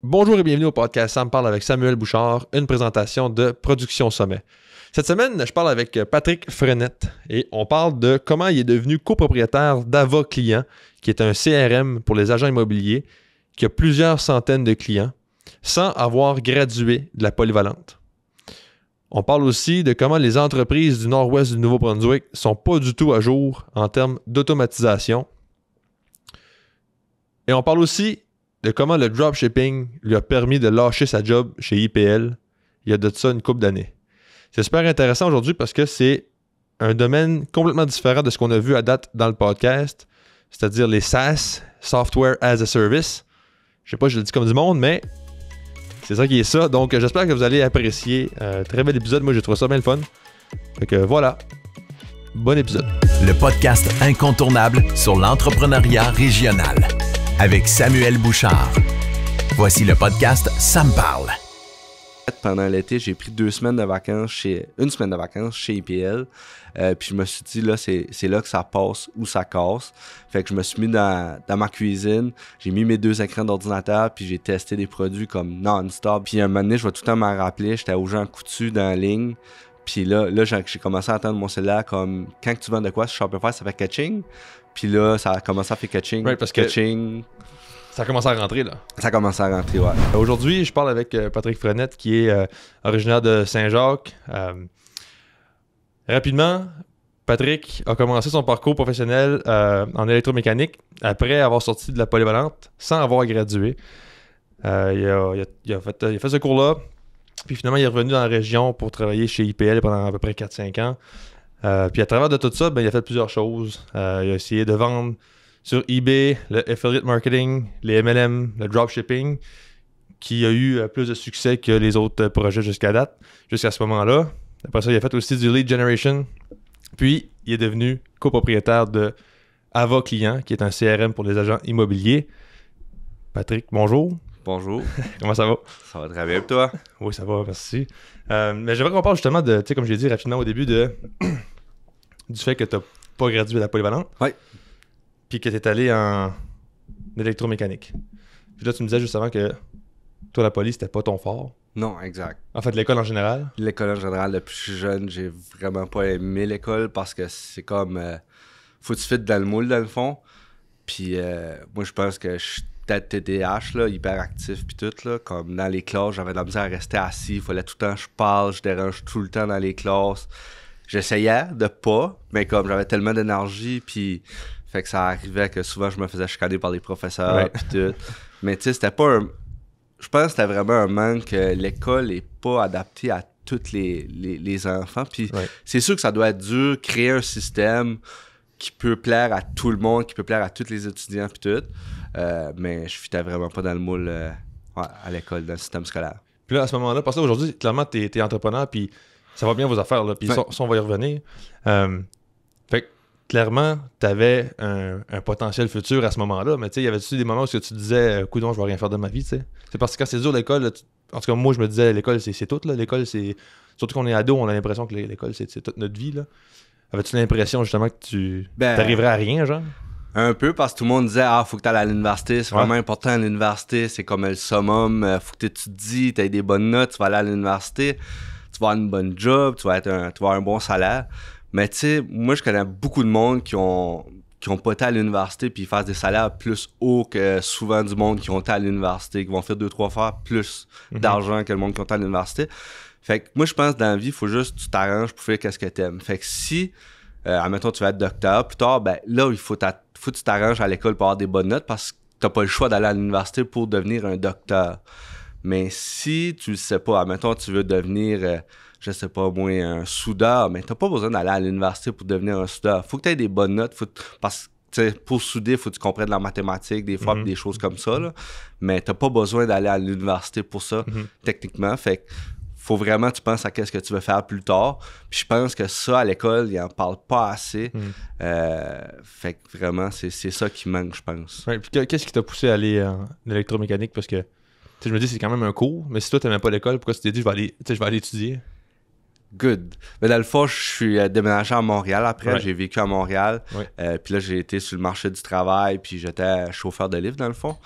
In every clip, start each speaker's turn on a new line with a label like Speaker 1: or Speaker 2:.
Speaker 1: Bonjour et bienvenue au podcast Sam parle avec Samuel Bouchard, une présentation de Production Sommet. Cette semaine, je parle avec Patrick Frenette et on parle de comment il est devenu copropriétaire d'Ava Client, qui est un CRM pour les agents immobiliers, qui a plusieurs centaines de clients, sans avoir gradué de la polyvalente. On parle aussi de comment les entreprises du nord-ouest du Nouveau-Brunswick ne sont pas du tout à jour en termes d'automatisation. Et on parle aussi de comment le dropshipping lui a permis de lâcher sa job chez IPL il y a de ça une couple d'années. C'est super intéressant aujourd'hui parce que c'est un domaine complètement différent de ce qu'on a vu à date dans le podcast, c'est-à-dire les SaaS, Software as a Service. Je sais pas si je le dis comme du monde, mais c'est ça qui est ça. Donc j'espère que vous allez apprécier. Très bel épisode, moi j'ai trouvé ça bien le fun. Fait que voilà, bon épisode.
Speaker 2: Le podcast incontournable sur l'entrepreneuriat régional. Avec Samuel Bouchard. Voici le podcast Ça me parle.
Speaker 3: Pendant l'été, j'ai pris une semaine de vacances chez IPL. Puis je me suis dit, là, c'est là que ça passe ou ça casse. Fait que je me suis mis dans ma cuisine, j'ai mis mes 2 écrans d'ordinateur, puis j'ai testé des produits comme non-stop. Puis un moment donné, je vais tout le temps m'en rappeler, j'étais aux gens coutus dans la ligne. Puis là j'ai commencé à entendre mon cellulaire comme quand tu vends de quoi sur Shopify, ça fait catching. Puis là, ça a commencé à faire catching.
Speaker 1: Ouais, parce
Speaker 3: catching.
Speaker 1: Ça a commencé à rentrer là.
Speaker 3: Ça a commencé à rentrer, ouais.
Speaker 1: Aujourd'hui, je parle avec Patrick Frenette qui est originaire de Saint-Jacques. Rapidement, Patrick a commencé son parcours professionnel en électromécanique après avoir sorti de la polyvalente sans avoir gradué. Il a fait ce cours-là. Puis finalement, il est revenu dans la région pour travailler chez IPL pendant à peu près 4-5 ans. Puis à travers de tout ça, il a fait plusieurs choses. Il a essayé de vendre sur eBay, le affiliate marketing, les MLM, le dropshipping, qui a eu plus de succès que les autres projets jusqu'à date, jusqu'à ce moment-là. Après ça, il a fait aussi du lead generation. Puis, il est devenu copropriétaire de Ava Client, qui est un CRM pour les agents immobiliers. Patrick, bonjour.
Speaker 3: Bonjour.
Speaker 1: Comment ça va?
Speaker 3: Ça va très bien pour toi?
Speaker 1: Oui, ça va, merci. Mais j'aimerais qu'on parle justement de, tu sais, comme j'ai dit rapidement au début, du fait que tu n'as pas gradué de la polyvalente.
Speaker 3: Oui.
Speaker 1: Puis que tu es allé en électromécanique. Puis là, tu me disais juste avant que toi, la poly, c'était pas ton fort.
Speaker 3: Non, exact.
Speaker 1: En fait, l'école en général.
Speaker 3: L'école en général, depuis que je suis jeune, j'ai vraiment pas aimé l'école parce que c'est comme... faut que tu fites dans le moule, dans le fond. Puis moi, je pense que je suis peut-être TDAH, là, hyperactif puis tout, là. Comme dans les classes, j'avais de la misère à rester assis. Il fallait tout le temps que je parle, je dérange tout le temps dans les classes. J'essayais de pas, mais comme j'avais tellement d'énergie, puis... Fait que ça arrivait que souvent, je me faisais chicaner par les professeurs puis tout. Mais tu sais, c'était pas un... Je pense que c'était vraiment un manque que l'école est pas adaptée à tous les enfants. Puis c'est sûr que ça doit être dur, créer un système qui peut plaire à tout le monde, qui peut plaire à tous les étudiants puis tout. Mais je fitais vraiment pas dans le moule à l'école, dans le système scolaire.
Speaker 1: Puis là, à ce moment-là, parce que aujourd'hui, clairement, t'es entrepreneur, puis ça va bien vos affaires, là, puis ça, on va y revenir. Fait que clairement, t'avais un potentiel futur à ce moment-là, mais tu sais, y avait-tu des moments où tu disais « Coudon, je vais rien faire de ma vie », tu sais? C'est parce que quand c'est dur, l'école, là, en tout cas, moi, je me disais, l'école, c'est tout, là. L'école, c'est... Surtout qu'on est ado, on a l'impression que l'école, c'est toute notre vie, là. Avais-tu l'impression, justement, que tu t'arriverais à rien, genre?
Speaker 3: Un peu, parce que tout le monde disait « Ah, faut que t'ailles à l'université, c'est vraiment important à l'université, c'est comme le summum, faut que tu étudies, t'aies des bonnes notes, tu vas aller à l'université, tu vas avoir une bonne job, tu vas avoir un bon salaire. » Mais tu sais, moi, je connais beaucoup de monde qui ont pas été à l'université puis ils fassent des salaires plus hauts que souvent du monde qui ont été à l'université, qui vont faire 2-3 fois plus d'argent que le monde qui ont été à l'université. Fait que moi, je pense que dans la vie, il faut juste que tu t'arranges pour faire qu'est-ce que t'aimes. Fait que si, admettons, tu vas être docteur, plus tard, ben là, il faut que tu t'arranges à l'école pour avoir des bonnes notes parce que t'as pas le choix d'aller à l'université pour devenir un docteur. Mais si tu le sais pas, admettons, tu veux devenir... je sais pas, moi, un soudeur, mais t'as pas besoin d'aller à l'université pour devenir un soudeur. Faut que t'aies des bonnes notes, parce que pour souder, faut que tu comprennes la mathématique, des fois, des choses comme ça, là. Mais t'as pas besoin d'aller à l'université pour ça, techniquement. Fait que faut vraiment que tu penses à qu'est-ce que tu veux faire plus tard. Puis je pense que ça, à l'école, ils en parlent pas assez. Fait que vraiment, c'est ça qui manque, je pense.
Speaker 1: Ouais, puis qu'est-ce qui t'a poussé à aller en électromécanique? Parce que, je me dis, c'est quand même un cours, mais si toi, t'aimais pas l'école, pourquoi tu t'es dit, je vais aller étudier?
Speaker 3: Good. Mais dans le fond, je suis déménagé à Montréal après. J'ai vécu à Montréal. Puis là, j'ai été sur le marché du travail. Puis j'étais chauffeur de livre, dans le fond.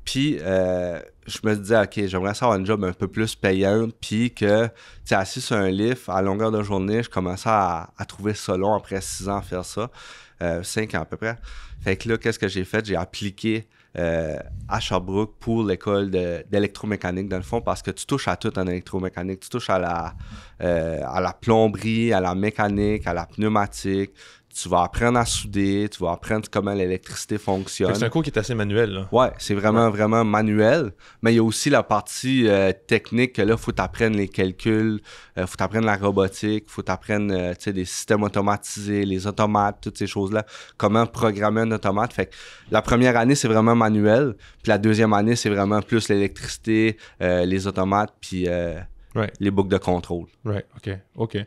Speaker 3: Puis, je me disais, OK, j'aimerais ça avoir une job un peu plus payante. Puis que, tu sais, assis sur un lift, à longueur de journée, je commençais à trouver ça long après 6 ans à faire ça. 5 ans à peu près. Fait que là, qu'est-ce que j'ai fait? J'ai appliqué à Sherbrooke pour l'école d'électromécanique, dans le fond, parce que tu touches à tout en électromécanique. Tu touches à la plomberie, à la mécanique, à la pneumatique. Tu vas apprendre à souder, tu vas apprendre comment l'électricité fonctionne.
Speaker 1: C'est un cours qui est assez manuel, là.
Speaker 3: Ouais, c'est vraiment manuel. Mais il y a aussi la partie technique que là, il faut t'apprendre les calculs, faut t'apprendre la robotique, faut t'apprendre des systèmes automatisés, les automates, toutes ces choses-là. Comment programmer un automate. Fait que la première année, c'est vraiment manuel. Puis la deuxième année, c'est vraiment plus l'électricité, les automates, puis les boucles de contrôle.
Speaker 1: Right, OK.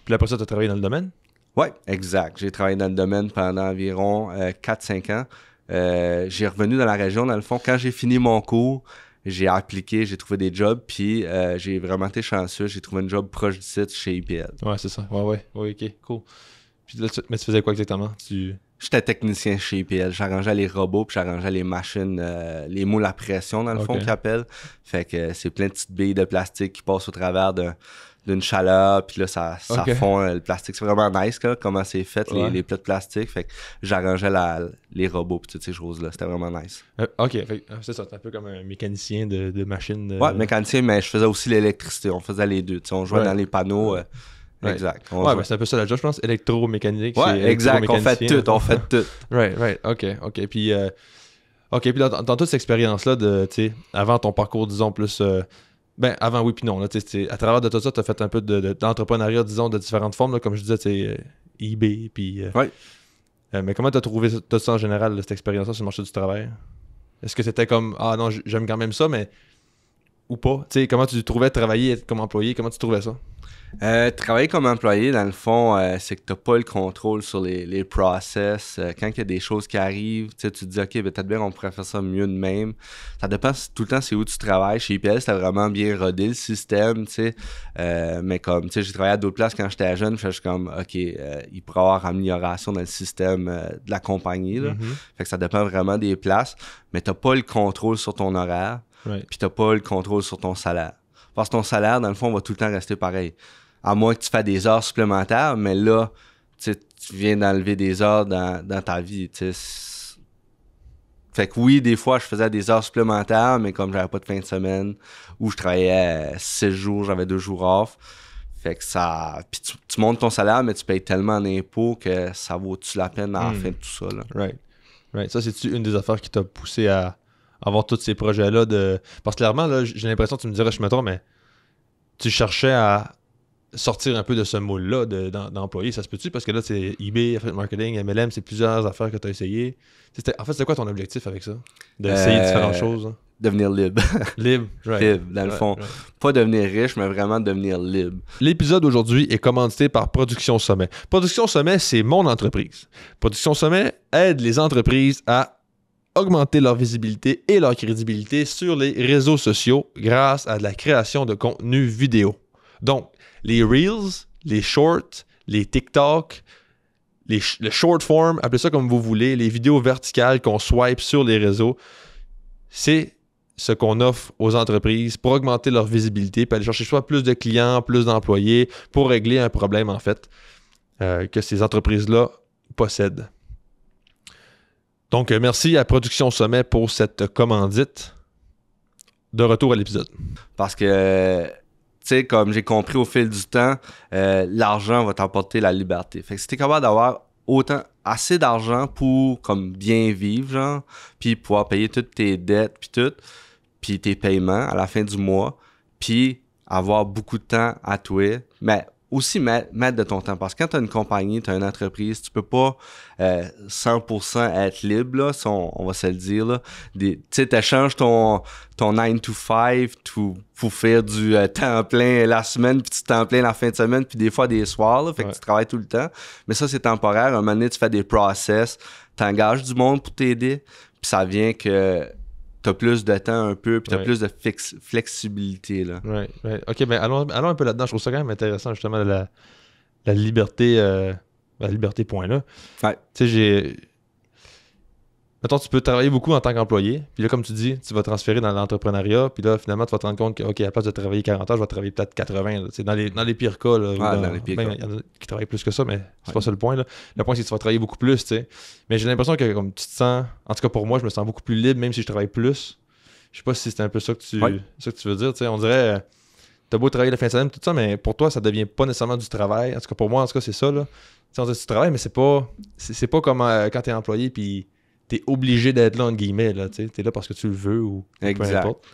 Speaker 1: Puis après ça, tu as travaillé dans le domaine?
Speaker 3: Oui, exact. J'ai travaillé dans le domaine pendant environ 4-5 ans. J'ai revenu dans la région, dans le fond. Quand j'ai fini mon cours, j'ai appliqué, j'ai trouvé des jobs, puis j'ai vraiment été chanceux. J'ai trouvé un job proche du site chez IPL.
Speaker 1: Ouais, c'est ça. Ouais, OK, cool. Puis là, mais tu faisais quoi exactement?
Speaker 3: J'étais technicien chez IPL. J'arrangeais les robots, puis j'arrangeais les machines, les moules à pression, dans le fond, qu'ils appellent. Fait que c'est plein de petites billes de plastique qui passent au travers d'une chaleur, puis là, ça fond le plastique. C'est vraiment nice, là, comment c'est fait, les plats de plastique. Fait que j'arrangeais les robots, puis toutes ces choses-là. C'était vraiment nice.
Speaker 1: OK, c'est ça. C'est un peu comme un mécanicien de machine.
Speaker 3: Ouais, mécanicien, mais je faisais aussi l'électricité. On faisait les deux. On jouait dans les panneaux. Exact.
Speaker 1: Ouais, c'est un peu ça la job, je pense. Électromécanique.
Speaker 3: Ouais, exact. On fait tout.
Speaker 1: Right. OK. Puis, dans toute cette expérience-là, avant ton parcours, disons, plus... avant, oui, puis non. Là, à travers de tout ça, tu as fait un peu d'entrepreneuriat, disons, de différentes formes, là, comme je disais, eBay, puis... mais comment tu as trouvé tout ça en général, cette expérience-là sur le marché du travail? Est-ce que c'était comme, ah non, j'aime quand même ça, mais... Ou pas? Comment tu trouvais travailler comme employé? Comment tu trouvais ça?
Speaker 3: Travailler comme employé, dans le fond, c'est que tu n'as pas le contrôle sur les process. Quand il y a des choses qui arrivent, tu te dis, OK, peut-être bien on pourrait faire ça mieux de même. Ça dépend tout le temps c'est où tu travailles. Chez IPL, c'était vraiment bien rodé le système, mais comme, j'ai travaillé à d'autres places quand j'étais jeune, je suis comme, OK, il pourrait y avoir amélioration dans le système de la compagnie. Là. Fait que ça dépend vraiment des places, mais tu n'as pas le contrôle sur ton horaire, puis tu n'as pas le contrôle sur ton salaire. Parce que ton salaire, dans le fond, va tout le temps rester pareil. À moins que tu fasses des heures supplémentaires, mais là, tu viens d'enlever des heures dans ta vie. Fait que oui, des fois, je faisais des heures supplémentaires, mais comme j'avais pas de fin de semaine, ou je travaillais 6 jours, j'avais 2 jours off. Fait que ça... Puis tu montes ton salaire, mais tu payes tellement en impôts que ça vaut-tu la peine à la fin de tout ça, là.
Speaker 1: Right. Ça, c'est-tu une des affaires qui t'a poussé à avoir tous ces projets-là Parce que clairement, là, j'ai l'impression, tu me dirais, je me trompe, mais tu cherchais à sortir un peu de ce moule-là d'employé. Ça se peut-tu? Parce que là, c'est eBay, Affiliate Marketing, MLM, c'est plusieurs affaires que tu as essayé. En fait, c'était quoi ton objectif avec ça? D'essayer différentes choses? Hein?
Speaker 3: Devenir libre.
Speaker 1: Libre, right.
Speaker 3: Libre, dans le fond. Right. Pas devenir riche, mais vraiment devenir libre.
Speaker 1: L'épisode d'aujourd'hui est commandité par Production Sommet. Production Sommet, c'est mon entreprise. Production Sommet aide les entreprises à augmenter leur visibilité et leur crédibilité sur les réseaux sociaux grâce à de la création de contenu vidéo. Donc, les Reels, les Shorts, les TikTok, le Short Form, appelez ça comme vous voulez, les vidéos verticales qu'on swipe sur les réseaux, c'est ce qu'on offre aux entreprises pour augmenter leur visibilité puis aller chercher soit plus de clients, plus d'employés pour régler un problème, en fait, que ces entreprises-là possèdent. Donc, merci à Production Sommet pour cette commandite. De retour à l'épisode.
Speaker 3: Parce que, tu sais, comme j'ai compris au fil du temps, l'argent va t'apporter la liberté. Fait que si t'es capable d'avoir assez d'argent pour comme bien vivre, genre, puis pouvoir payer toutes tes dettes, puis tes paiements à la fin du mois, puis avoir beaucoup de temps à toi, mais aussi mettre de ton temps. Parce que quand tu as une compagnie, tu as une entreprise, tu peux pas 100% être libre, là, on va se le dire. Tu sais, tu échanges ton 9 to 5 pour faire du temps plein la semaine, puis du temps plein la fin de semaine, puis des fois des soirs. Là, fait que tu travailles tout le temps. Mais ça, c'est temporaire. À un moment donné, tu fais des process, tu engages du monde pour t'aider, puis ça vient que t'as plus de temps un peu, puis t'as plus de flexibilité, là.
Speaker 1: Right. OK, ben allons un peu là-dedans. Je trouve ça quand même intéressant, justement, la liberté, la liberté point là.
Speaker 3: Ouais.
Speaker 1: Tu sais, mettons, tu peux travailler beaucoup en tant qu'employé, puis là, comme tu dis, tu vas transférer dans l'entrepreneuriat, puis là, finalement, tu vas te rendre compte que, OK, à la place de travailler 40 heures, je vais travailler peut-être 80. Là, dans les pires cas, là,
Speaker 3: dans les pires cas.
Speaker 1: Il y en a qui travaillent plus que ça, mais c'est pas ça le point. Là. Le point, c'est que tu vas travailler beaucoup plus, tu sais. Mais j'ai l'impression que comme tu te sens, en tout cas pour moi, je me sens beaucoup plus libre, même si je travaille plus. Je sais pas si c'est un peu ça que tu veux dire, tu sais. On dirait, t'as beau travailler la fin de semaine, tout ça, mais pour toi, ça devient pas nécessairement du travail. En tout cas, pour moi, en tout cas, c'est ça, là. On dirait que tu travailles, mais c'est pas comme quand t'es employé, puis t'es obligé d'être là, entre guillemets, là, tu sais. T'es là parce que tu le veux ou peu importe.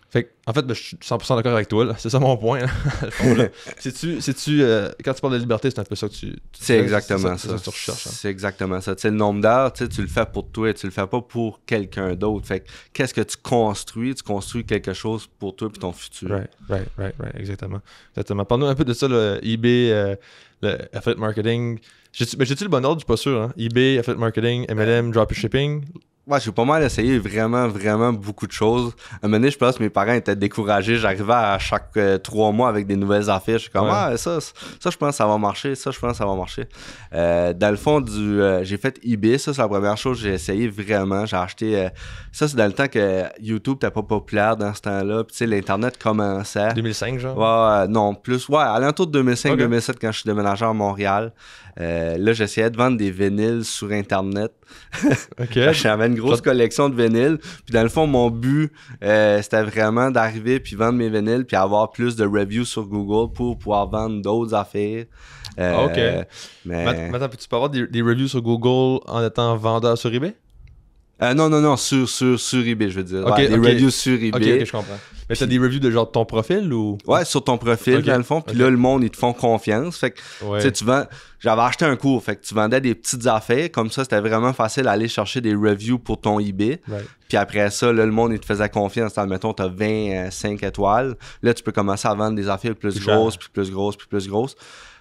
Speaker 1: Fait en fait, je suis 100% d'accord avec toi, là. C'est ça mon point, là. Quand tu parles de liberté, c'est un peu ça que tu
Speaker 3: c'est exactement ça.
Speaker 1: C'est ça que tu recherches. Hein.
Speaker 3: C'est exactement ça. Tu sais, le nombre d'heures, tu le fais pour toi, tu le fais pas pour quelqu'un d'autre. Fait que, qu'est-ce que tu construis? Tu construis quelque chose pour toi et ton futur.
Speaker 1: Right. Exactement. Parle-nous un peu de ça, le eBay, le affiliate marketing. J'ai-tu le bon ordre? Je suis pas sûr. Hein? eBay, affiliate marketing, MLM, dropshipping.
Speaker 3: Ouais, j'ai pas mal essayé vraiment, vraiment beaucoup de choses. À un moment donné, je pense que mes parents étaient découragés. J'arrivais à chaque 3 mois avec des nouvelles affaires. Je suis comme, ça, je pense que ça va marcher. Ça, je pense que ça va marcher. Dans le fond, j'ai fait eBay. Ça, c'est la première chose que j'ai essayé vraiment. J'ai acheté... ça, c'est dans le temps que YouTube n'était pas populaire dans ce temps-là. Puis, tu sais, l'Internet commençait.
Speaker 1: 2005, genre?
Speaker 3: Ouais, non, plus. Ouais, à l'entour de 2005-2007, quand je suis déménagé à Montréal. Là, j'essayais de vendre des vinyles sur Internet. J'avais une grosse collection de vinyles. Puis dans le fond, mon but, c'était vraiment d'arriver puis vendre mes vinyles puis avoir plus de reviews sur Google pour pouvoir vendre d'autres affaires.
Speaker 1: OK. Mais... Attends, tu peux avoir des reviews sur Google en étant vendeur sur eBay?
Speaker 3: Non, sur eBay, je veux dire.
Speaker 1: Okay,
Speaker 3: des reviews sur eBay.
Speaker 1: Ok, je comprends. Mais t'as des reviews de genre ton profil ou?
Speaker 3: Ouais, sur ton profil, dans le fond. Puis là, le monde, ils te font confiance. Fait que, tu sais, tu vends... J'avais acheté un cours, fait que tu vendais des petites affaires. Comme ça, c'était vraiment facile d'aller chercher des reviews pour ton eBay.
Speaker 1: Right.
Speaker 3: Puis après ça, là, le monde, il te faisait confiance. Admettons, t'as 25 étoiles. Là, tu peux commencer à vendre des affaires plus grosses, puis plus grosses, puis plus grosses.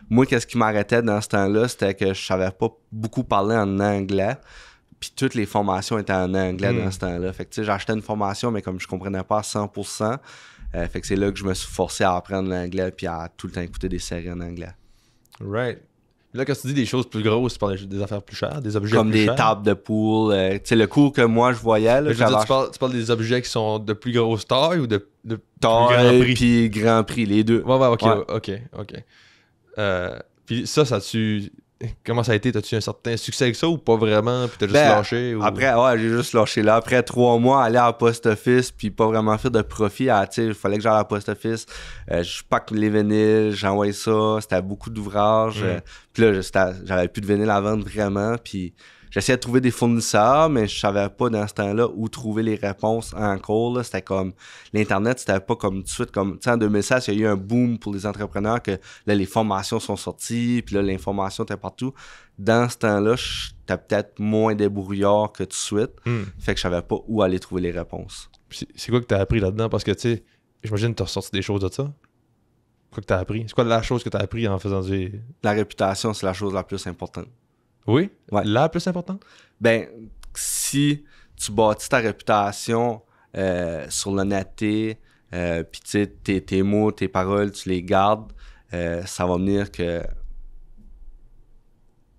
Speaker 3: Moi, qu'est-ce qui m'arrêtait dans ce temps-là, c'était que je savais pas beaucoup parler en anglais. Puis toutes les formations étaient en anglais dans ce temps-là. Fait que tu sais, j'achetais une formation, mais comme je comprenais pas à 100%, fait que c'est là que je me suis forcé à apprendre l'anglais puis à tout le temps écouter des séries en anglais.
Speaker 1: Right. Là, quand tu dis des choses plus grosses, tu parles des affaires plus chères, des objets
Speaker 3: comme
Speaker 1: plus chers?
Speaker 3: Comme des tables de pool. Tu sais, le cours que moi, je voyais... Là,
Speaker 1: tu parles des objets qui sont de plus grosse taille ou de plus
Speaker 3: grand prix? Puis grand prix, les deux.
Speaker 1: Ouais, ok. Puis ça tu... Comment ça a été? T'as-tu un certain succès avec ça ou pas vraiment? Puis t'as juste lâché? Ou...
Speaker 3: Après, ouais, j'ai juste lâché là. Après 3 mois, aller à la post office puis pas vraiment faire de profit. Tu sais, il fallait que j'aille à la post office. Je pack les vinyles, j'envoyais ça. C'était beaucoup d'ouvrages. Puis là, j'avais plus de vinyles à vendre vraiment. Puis j'essayais de trouver des fournisseurs, mais je savais pas dans ce temps-là où trouver les réponses encore. Là. C'était comme... L'Internet, c'était pas comme tout de suite. Comme, tu sais, en 2016, il y a eu un boom pour les entrepreneurs que là, les formations sont sorties, puis là, l'information était partout. Dans ce temps-là, j'étais peut-être moins débrouillard que tout de suite. Fait que je savais pas où aller trouver les réponses.
Speaker 1: C'est quoi que t'as appris là-dedans? Parce que, tu sais, j'imagine que t'as ressorti des choses de ça. Quoi que t'as appris? C'est quoi la chose que t'as appris en faisant du...
Speaker 3: La réputation, c'est la chose la plus importante.
Speaker 1: Oui?
Speaker 3: Ouais.
Speaker 1: La plus importante?
Speaker 3: Ben, si tu bâtis ta réputation sur l'honnêteté, puis tu sais, tes mots, tes paroles, tu les gardes, ça va venir que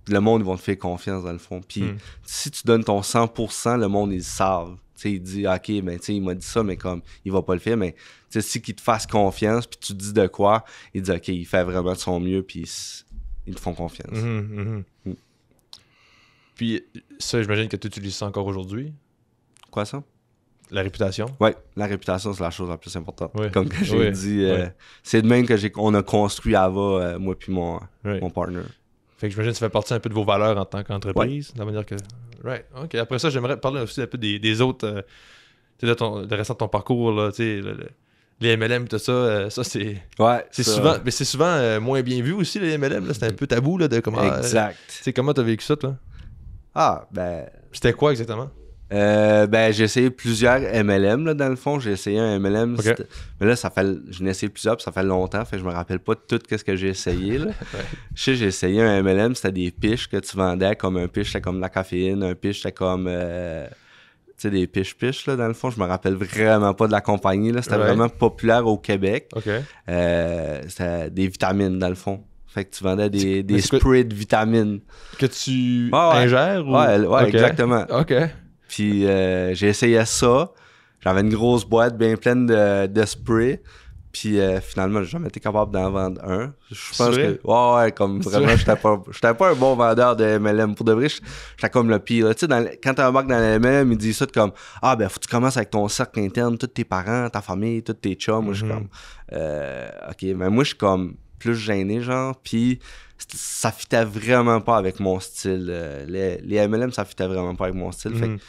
Speaker 3: le monde, ils vont te faire confiance dans le fond. Puis si tu donnes ton 100%, le monde, ils savent. Tu sais, il dit, OK, ben, tu sais, il m'a dit ça, mais comme, il va pas le faire. Mais, tu sais, si qu'ils te fassent confiance, puis tu dis de quoi, il dit, OK, il fait vraiment de son mieux, puis ils te font confiance.
Speaker 1: Puis ça, j'imagine que tu utilises ça encore aujourd'hui.
Speaker 3: Quoi, ça?
Speaker 1: La réputation.
Speaker 3: Oui, la réputation, c'est la chose la plus importante.
Speaker 1: Ouais.
Speaker 3: Comme que j'ai dit, c'est de même qu'on a construit Ava, moi puis mon partner.
Speaker 1: Fait que j'imagine que ça fait partie un peu de vos valeurs en tant qu'entreprise, de la manière que... Right, OK. Après ça, j'aimerais parler aussi un peu des autres... tu sais, de restant de ton parcours, là, tu sais... Les MLM, tout ça, ça c'est...
Speaker 3: Ouais,
Speaker 1: c'est souvent... Mais c'est souvent moins bien vu aussi, les MLM, là. C'est un peu tabou, là, de comment...
Speaker 3: Exact.
Speaker 1: Tu sais, comment t'as vécu ça, toi?
Speaker 3: Ah, ben...
Speaker 1: C'était quoi, exactement?
Speaker 3: Ben, j'ai essayé plusieurs MLM, là, dans le fond. J'ai essayé un MLM.
Speaker 1: Okay.
Speaker 3: Mais là, j'en ai essayé plusieurs, puis ça fait longtemps. Fait que je me rappelle pas de tout ce que j'ai essayé, là. Je sais, j'ai essayé un MLM, c'était des piches que tu vendais. Comme un piche, c'était comme de la caféine. Un piche, c'était comme... tu sais, des piches, là, dans le fond. Je me rappelle vraiment pas de la compagnie, là. C'était vraiment populaire au Québec.
Speaker 1: OK.
Speaker 3: C'était des vitamines, dans le fond. Fait que tu vendais des
Speaker 1: Mais c'est quoi-
Speaker 3: sprays de vitamines.
Speaker 1: Que tu
Speaker 3: Ouais, ouais.
Speaker 1: ingères ou...
Speaker 3: Ouais,
Speaker 1: Ok.
Speaker 3: exactement.
Speaker 1: OK.
Speaker 3: Puis j'ai essayé ça. J'avais une grosse boîte bien pleine de sprays. Puis finalement, j'ai jamais été capable d'en vendre un. Je pense
Speaker 1: vrai?
Speaker 3: que... Ouais, comme
Speaker 1: C'est
Speaker 3: vraiment,
Speaker 1: vrai?
Speaker 3: j'étais pas un bon vendeur de MLM. Pour de vrai, j'étais comme le pire. Tu sais, quand t'embarques dans le MLM, ils disent ça de comme « Ah, ben, faut que tu commences avec ton cercle interne, tous tes parents, ta famille, tous tes chums. Moi, je suis comme « OK. » Mais moi, je suis comme plus gêné, genre. Puis ça fitait vraiment pas avec mon style. Les MLM, ça fitait vraiment pas avec mon style. Fait que, tu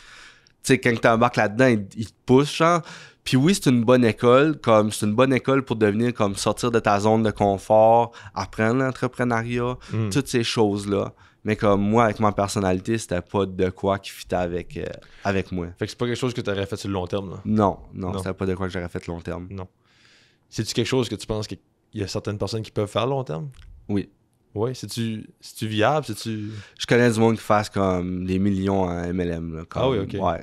Speaker 3: sais, quand t'embarques là-dedans, ils te poussent, genre. Puis oui, c'est une bonne école, comme c'est une bonne école pour devenir comme sortir de ta zone de confort, apprendre l'entrepreneuriat, toutes ces choses-là. Mais comme moi, avec ma personnalité, c'était pas de quoi qui fitait avec moi.
Speaker 1: Fait que c'est pas quelque chose que tu aurais fait sur le long terme, là.
Speaker 3: Non,
Speaker 1: Non.
Speaker 3: c'était pas de quoi que j'aurais fait long terme.
Speaker 1: Non. C'est-tu quelque chose que tu penses qu'il y a certaines personnes qui peuvent faire long terme?
Speaker 3: Oui.
Speaker 1: Oui. C'est-tu viable? C'est-tu...
Speaker 3: Je connais du monde qui fasse comme des millions en MLM. Là, comme,
Speaker 1: Ah oui, ok.
Speaker 3: Ouais,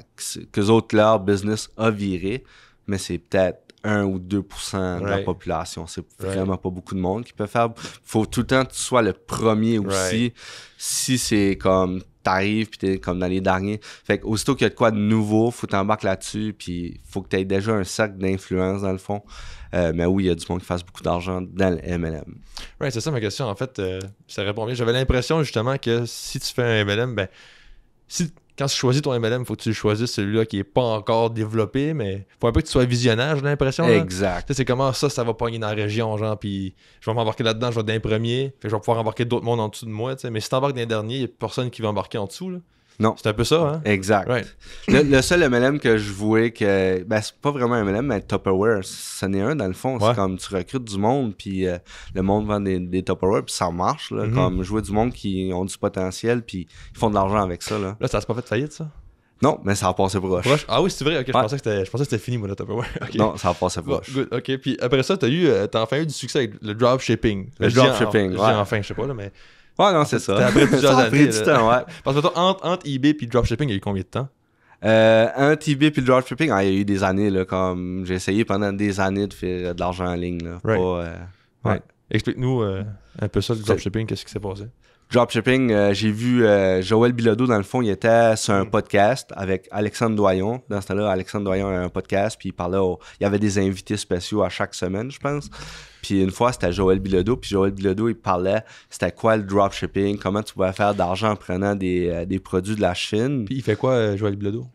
Speaker 3: qu'eux autres, leur business a viré, mais c'est peut-être 1 ou 2% de la
Speaker 1: Right.
Speaker 3: population. C'est
Speaker 1: Right.
Speaker 3: vraiment pas beaucoup de monde qui peut faire. Faut tout le temps que tu sois le premier aussi.
Speaker 1: Right.
Speaker 3: Si c'est comme t'arrives puis t'es comme dans les derniers. Fait que aussitôt qu'il y a de quoi de nouveau, faut t'embarquer là-dessus puis faut que t'aies déjà un cercle d'influence dans le fond. Mais oui, il y a du monde qui fasse beaucoup d'argent dans le MLM.
Speaker 1: Ouais, c'est ça ma question. En fait, ça répond bien. J'avais l'impression justement que si tu fais un MLM, ben, quand tu choisis ton MLM, il faut que tu le choisisses celui-là qui est pas encore développé, mais faut un peu que tu sois visionnaire, j'ai l'impression. Là.
Speaker 3: Exact.
Speaker 1: Tu sais, c'est comment ça va pogner dans la région, genre, puis je vais m'embarquer là-dedans, je vais être dans les premiers, fait que je vais pouvoir embarquer d'autres mondes en dessous de moi, tu sais. Mais si t'embarques dans les derniers, il y a personne qui va embarquer en dessous, là.
Speaker 3: Non.
Speaker 1: C'est un peu ça, hein?
Speaker 3: Exact.
Speaker 1: Right.
Speaker 3: Le seul MLM que je voulais que. Ben, c'est pas vraiment un MLM, mais Tupperware. C'en est un dans le fond.
Speaker 1: Ouais.
Speaker 3: C'est comme tu recrutes du monde, puis le monde vend des Tupperware, puis ça marche. Là, Comme jouer du monde qui ont du potentiel, puis ils font de l'argent avec ça. Là.
Speaker 1: Là, ça s'est pas fait faillite, ça?
Speaker 3: Non, mais ça a passé proche.
Speaker 1: Proche? Ah oui, c'est vrai, ok, je
Speaker 3: Ouais.
Speaker 1: pensais que c'était fini, moi, là, Tupperware. Ok.
Speaker 3: Non, ça a passé
Speaker 1: Bon,
Speaker 3: proche.
Speaker 1: good, ok. Puis après ça, t'as enfin eu du succès avec le dropshipping.
Speaker 3: Le
Speaker 1: Je dis
Speaker 3: dropshipping,
Speaker 1: je dis
Speaker 3: ouais.
Speaker 1: enfin, je sais pas, là, mais.
Speaker 3: Ouais, non, c'est ça.
Speaker 1: C'était après plusieurs
Speaker 3: ça a pris
Speaker 1: années,
Speaker 3: du
Speaker 1: là.
Speaker 3: temps, ouais.
Speaker 1: Parce que, mettons, entre eBay et dropshipping, il y a eu combien de temps?
Speaker 3: Un TB puis le dropshipping, il y a eu des années, là, comme j'ai essayé pendant des années de faire de l'argent en ligne. Là,
Speaker 1: Right.
Speaker 3: pas, ouais.
Speaker 1: Ouais. Explique-nous un peu ça, le dropshipping, qu'est-ce qui s'est passé?
Speaker 3: Dropshipping, j'ai vu Joël Bilodeau, dans le fond, il était sur un podcast avec Alexandre Doyon. Dans ce temps-là, Alexandre Doyon a un podcast, puis il parlait il y avait des invités spéciaux à chaque semaine, je pense. Puis une fois, c'était Joël Bilodeau, puis Joël Bilodeau, il parlait, c'était quoi le dropshipping, comment tu pouvais faire d'argent en prenant des produits de la Chine.
Speaker 1: Puis il fait quoi, Joël Bilodeau?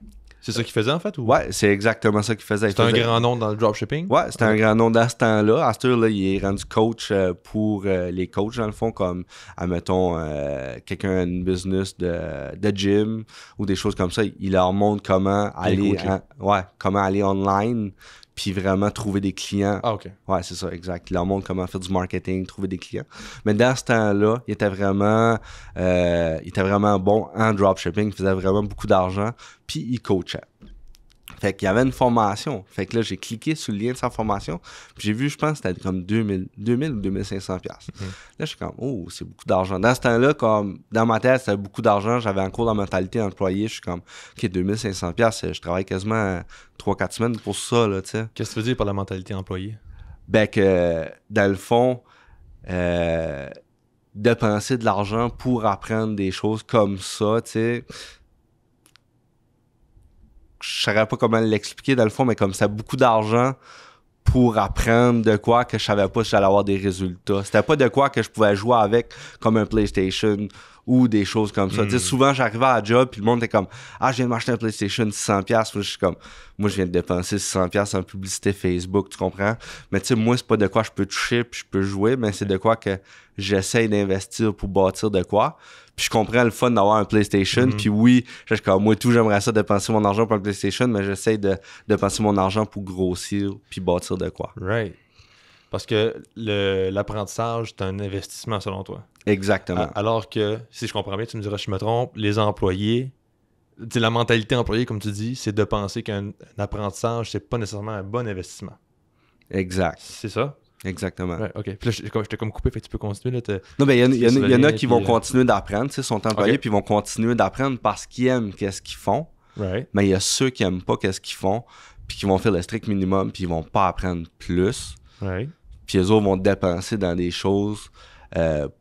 Speaker 1: C'est ça qu'il faisait, en fait? Ou...
Speaker 3: Ouais, c'est exactement ça qu'il faisait.
Speaker 1: C'est un grand nom dans le dropshipping?
Speaker 3: Ouais, c'était un grand nom dans ce temps-là. À ce temps-là, il est rendu coach pour les coachs, dans le fond, comme, admettons, quelqu'un a une business de gym ou des choses comme ça. Il leur montre comment comment aller online puis vraiment trouver des clients.
Speaker 1: Ah, ok.
Speaker 3: Ouais, c'est ça, exact. Il leur montre comment faire du marketing, trouver des clients. Mais dans ce temps-là, il était vraiment bon en dropshipping. Il faisait vraiment beaucoup d'argent, puis il coachait. Fait qu'il y avait une formation. Fait que là, j'ai cliqué sur le lien de sa formation. Puis j'ai vu, je pense que c'était comme 2000 ou 2500$. Là, je suis comme, oh, c'est beaucoup d'argent. Dans ce temps-là, comme dans ma tête, c'était beaucoup d'argent. J'avais encore la mentalité employée. Je suis comme, OK, 2500$, je travaille quasiment 3-4 semaines pour ça, là, tu sais.
Speaker 1: Qu'est-ce que tu veux dire par la mentalité employée?
Speaker 3: Ben que, dans le fond, dépenser de l'argent pour apprendre des choses comme ça, tu sais. Je saurais pas comment l'expliquer dans le fond, mais comme ça, beaucoup d'argent pour apprendre de quoi que je savais pas si j'allais avoir des résultats. C'était pas de quoi que je pouvais jouer avec comme un PlayStation ou des choses comme ça. Tu sais, souvent, j'arrivais à la job puis le monde était comme « Ah, je viens de m'acheter un PlayStation 600$. » Moi, je suis comme « Moi, je viens de dépenser 600$ en publicité Facebook, tu comprends? » Mais tu sais, moi, c'est pas de quoi je peux toucher puis je peux jouer, mais c'est de quoi que j'essaie d'investir pour bâtir de quoi. Puis je comprends le fun d'avoir un PlayStation. Puis oui, comme moi tout, j'aimerais ça dépenser mon argent pour un PlayStation, mais j'essaie de dépenser mon argent pour grossir puis bâtir de quoi.
Speaker 1: Right. Parce que l'apprentissage, c'est un investissement selon toi.
Speaker 3: Exactement.
Speaker 1: Alors que, si je comprends bien, tu me diras si je me trompe, les employés, tu sais, la mentalité employée, comme tu dis, c'est de penser qu'un apprentissage, c'est pas nécessairement un bon investissement.
Speaker 3: Exact.
Speaker 1: C'est ça?
Speaker 3: Exactement.
Speaker 1: Ouais, ok. Puis là, je t'ai comme coupé, fait que tu peux continuer. Là,
Speaker 3: Non, ben il y en a qui vont
Speaker 1: puis,
Speaker 3: continuer d'apprendre, tu sais, sont employés,
Speaker 1: Ok.
Speaker 3: puis ils vont continuer d'apprendre parce qu'ils aiment qu'est-ce qu'ils font.
Speaker 1: Right.
Speaker 3: Mais il y a ceux qui aiment pas qu'est-ce qu'ils font, puis qui vont faire le strict minimum, puis ils vont pas apprendre plus.
Speaker 1: Right.
Speaker 3: Puis eux autres vont dépenser dans des choses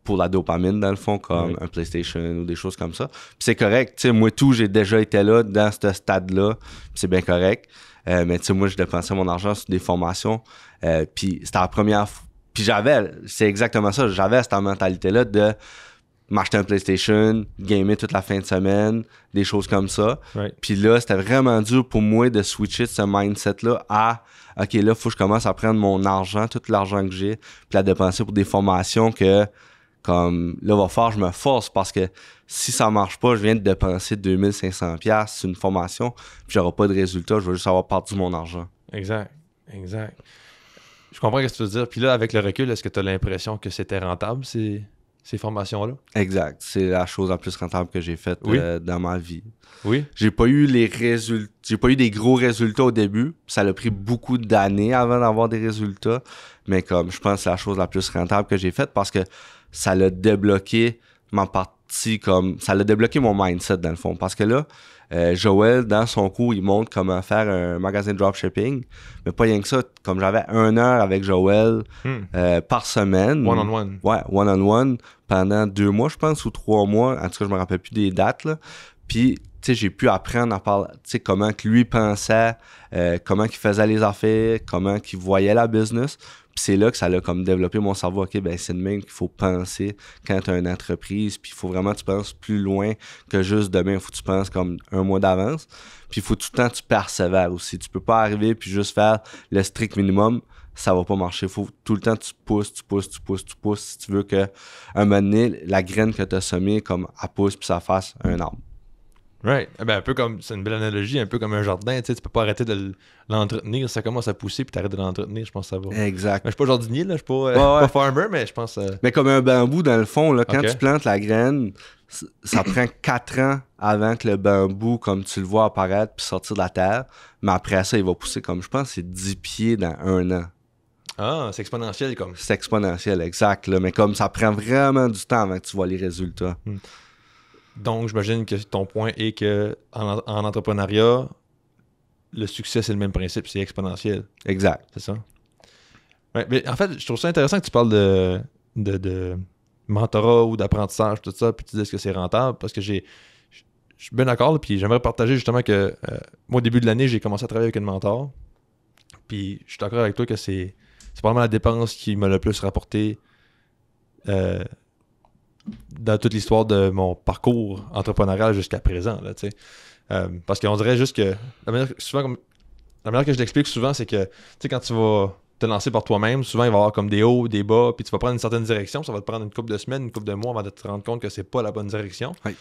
Speaker 3: pour la dopamine, dans le fond, comme un PlayStation ou des choses comme ça. Puis c'est correct. Tu sais, moi, j'ai déjà été là, dans ce stade-là. Puis c'est bien correct. Mais tu sais, moi, je dépensais mon argent sur des formations. Puis c'était la première fois. Puis c'est exactement ça. J'avais cette mentalité-là de m'acheter un PlayStation, gamer toute la fin de semaine, des choses comme ça. Puis là, c'était vraiment dur pour moi de switcher de ce mindset-là à OK, là, il faut que je commence à prendre mon argent, tout l'argent que j'ai, puis à dépenser pour des formations que, comme, là, va falloir que je me force parce que si ça marche pas, je viens de dépenser 2500$ sur une formation, puis j'aurai pas de résultat, je vais juste avoir perdu mon argent.
Speaker 1: Exact. Je comprends ce que tu veux dire. Puis là, avec le recul, est-ce que tu as l'impression que c'était rentable, ces formations-là?
Speaker 3: Exact. C'est la chose la plus rentable que j'ai faite dans ma vie.
Speaker 1: Oui.
Speaker 3: J'ai pas eu des gros résultats au début. Ça a pris beaucoup d'années avant d'avoir des résultats. Mais comme je pense que c'est la chose la plus rentable que j'ai faite parce que ça l'a débloqué ma partie, comme ça l'a débloqué mon mindset dans le fond. Parce que là, Joël, dans son cours, il montre comment faire un magasin de dropshipping. Mais pas rien que ça. Comme j'avais 1 heure avec Joël par semaine.
Speaker 1: One-on-one.
Speaker 3: Ouais, one-on-one pendant 2 mois, je pense, ou 3 mois. En tout cas, je me rappelle plus des dates, là. Puis, tu sais, j'ai pu apprendre à parler, tu sais, comment que lui pensait, comment qu'il faisait les affaires, comment qu'il voyait la business. Puis c'est là que ça a comme développé mon cerveau. OK, ben c'est de même qu'il faut penser quand tu as une entreprise. Puis il faut vraiment que tu penses plus loin que juste demain. Il faut que tu penses comme 1 mois d'avance. Puis il faut tout le temps que tu persévères aussi. Tu peux pas arriver puis juste faire le strict minimum. Ça va pas marcher. Il faut tout le temps que tu pousses si tu veux que un moment donné, la graine que tu as semée, comme, elle pousse puis ça fasse un arbre.
Speaker 1: Right. Ben, un peu comme, c'est une belle analogie, un peu comme un jardin, tu sais, tu peux pas arrêter de l'entretenir, ça commence à pousser puis t'arrêtes de l'entretenir, je pense que ça va.
Speaker 3: Exact.
Speaker 1: Ben, je suis pas jardinier, là, je suis pas farmer, mais je pense...
Speaker 3: Mais comme un bambou, dans le fond, là, quand tu plantes la graine, ça prend 4 ans avant que le bambou, comme tu le vois apparaître puis sortir de la terre, mais après ça, il va pousser comme, je pense, c'est 10 pieds dans 1 an.
Speaker 1: Ah, c'est exponentiel comme.
Speaker 3: C'est exponentiel, exact, là, mais comme ça prend vraiment du temps avant que tu vois les résultats.
Speaker 1: Donc, j'imagine que ton point est que en entrepreneuriat, le succès, c'est le même principe, c'est exponentiel.
Speaker 3: Exact.
Speaker 1: C'est ça? Ouais, mais en fait, je trouve ça intéressant que tu parles de mentorat ou d'apprentissage, tout ça, puis tu dises que c'est rentable, parce que je suis bien d'accord, là, puis j'aimerais partager justement que moi, au début de l'année, j'ai commencé à travailler avec une mentor, puis je suis d'accord avec toi que c'est probablement la dépense qui m'a le plus rapporté dans toute l'histoire de mon parcours entrepreneurial jusqu'à présent, là, tu sais. Parce qu'on dirait juste que la manière que je l'explique souvent, c'est que, tu sais, quand tu vas te lancer par toi-même, souvent il va y avoir comme des hauts, des bas, puis tu vas prendre une certaine direction, ça va te prendre une couple de semaines, une couple de mois avant de te rendre compte que c'est pas la bonne direction.
Speaker 3: Oui.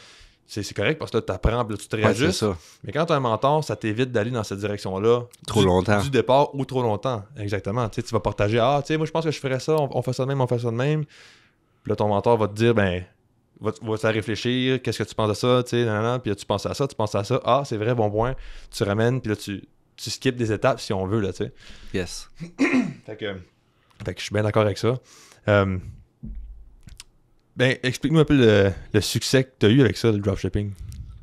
Speaker 1: C'est correct parce que là, tu apprends, tu te réajustes.
Speaker 3: Ouais, c'est ça.
Speaker 1: Mais quand tu as un mentor, ça t'évite d'aller dans cette direction-là.
Speaker 3: Trop longtemps.
Speaker 1: Du départ ou trop longtemps. Exactement. Tu sais, tu vas partager, tu sais, moi je pense que je ferais ça, on fait ça de même, on fait ça de même. Puis là, ton mentor va te dire, ben, va-tu réfléchir, qu'est-ce que tu penses de ça, tu sais, puis là, tu penses à ça, c'est vrai, bon point. Tu ramènes, puis là, tu skippes des étapes si on veut, là, tu sais.
Speaker 3: Yes.
Speaker 1: Fait que je suis bien d'accord avec ça. Ben, explique-nous un peu le succès que tu as eu avec ça, le dropshipping.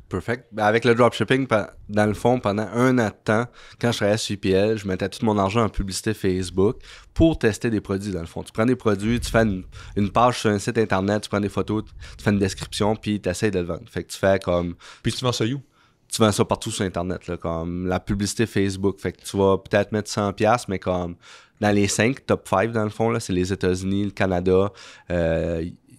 Speaker 3: Perfect. Ben, avec le dropshipping, dans le fond, pendant 1 an de temps, quand je travaillais sur UPL, je mettais tout mon argent en publicité Facebook pour tester des produits, dans le fond. Tu prends des produits, tu fais une page sur un site internet, tu prends des photos, tu fais une description, puis tu essaies de le vendre. Fait que tu fais comme...
Speaker 1: Puis tu vends ça où?
Speaker 3: Tu vends ça partout sur Internet, là, comme la publicité Facebook. Fait que tu vas peut-être mettre 100$, mais comme dans les 5, top 5 dans le fond, là, c'est les États-Unis, le Canada,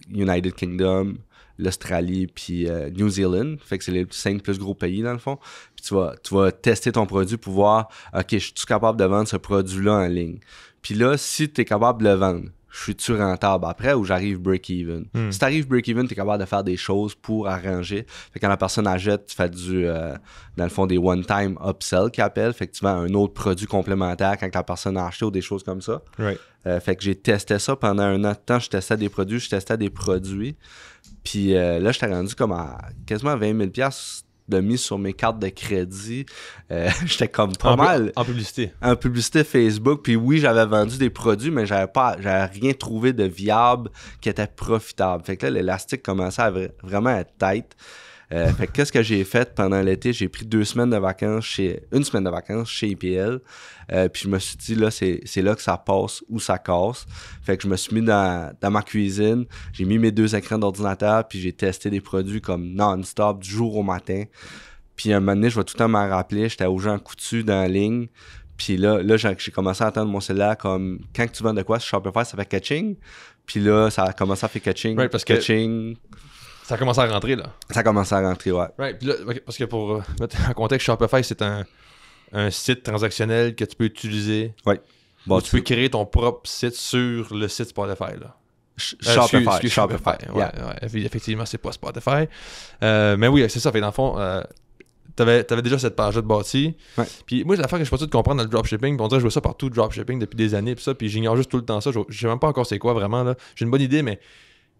Speaker 3: United Kingdom, l'Australie, puis New Zealand. Fait que c'est les 5 plus gros pays, dans le fond. Puis tu vas tester ton produit pour voir, OK, je suis capable de vendre ce produit-là en ligne. Puis là, si tu es capable de le vendre, je suis-tu rentable après ou j'arrive break-even? Si tu arrives break-even, tu es capable de faire des choses pour arranger. Fait que quand la personne achète, tu fais dans le fond, des one-time upsell qu'ils appellent. Fait que tu vends un autre produit complémentaire quand la personne a acheté ou des choses comme ça.
Speaker 1: Right.
Speaker 3: Fait que j'ai testé ça pendant 1 an de temps. Je testais des produits. Puis là, j'étais rendu comme à quasiment 20 000$ de mise sur mes cartes de crédit. J'étais comme pas mal.
Speaker 1: En publicité.
Speaker 3: En publicité Facebook. Puis oui, j'avais vendu des produits, mais j'avais rien trouvé de viable qui était profitable. Fait que là, l'élastique commençait à vraiment être tight. Fait que qu'est-ce que j'ai fait pendant l'été? J'ai pris une semaine de vacances chez IPL. Puis je me suis dit, là, c'est là que ça passe ou ça casse. Fait que je me suis mis dans ma cuisine. J'ai mis mes 2 écrans d'ordinateur, puis j'ai testé des produits comme non-stop, du jour au matin. Puis à un moment donné, je vais tout le temps m'en rappeler, j'étais au Jean Coutu dans la ligne. Puis là, j'ai commencé à entendre mon cellulaire comme quand tu vends de quoi sur Shopify, ça fait catching. Puis là, ça a commencé à faire catching.
Speaker 1: Right, parce
Speaker 3: catching.
Speaker 1: Ça a commencé à rentrer, là.
Speaker 3: Ça a commencé à rentrer, ouais.
Speaker 1: Right, puis là, parce que pour mettre en contexte, Shopify, c'est un site transactionnel que tu peux utiliser.
Speaker 3: Oui. Bon,
Speaker 1: tu peux créer ton propre site sur le site Spotify, là.
Speaker 3: Shopify.
Speaker 1: Ouais, effectivement, c'est pas Spotify. Mais oui, c'est ça. Fait dans le fond, t'avais déjà cette page-là de bâtie.
Speaker 3: Ouais.
Speaker 1: Puis moi, l'affaire que je suis pas tout de comprendre dans le dropshipping, on dirait que je vois ça partout, dropshipping, depuis des années, puis ça, puis j'ignore juste tout le temps ça. Je sais même pas encore c'est quoi vraiment, là. J'ai une bonne idée, mais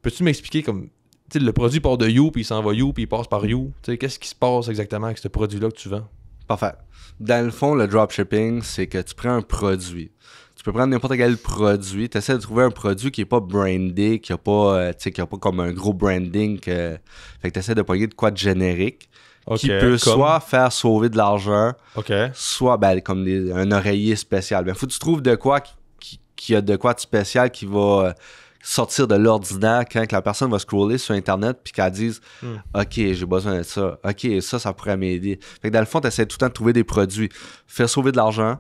Speaker 1: peux-tu m'expliquer comme. Tu sais, le produit part de You, puis il s'en va You, puis il passe par You. Tu sais, qu'est-ce qui se passe exactement avec ce produit-là que tu vends?
Speaker 3: Parfait. Dans le fond, le dropshipping, c'est que tu prends un produit. Tu peux prendre n'importe quel produit. Tu essaies de trouver un produit qui n'est pas brandé, qui n'a pas, comme un gros branding. Fait que tu essaies de pogner de quoi de générique. Qui peut soit faire sauver de l'argent, soit comme un oreiller spécial. Ben, faut que tu trouves de quoi qui a de quoi de spécial qui va sortir de l'ordinaire quand la personne va scroller sur Internet puis qu'elle dise OK, j'ai besoin de ça. OK, ça pourrait m'aider. Fait que dans le fond, tu essaies tout le temps de trouver des produits. Faire sauver de l'argent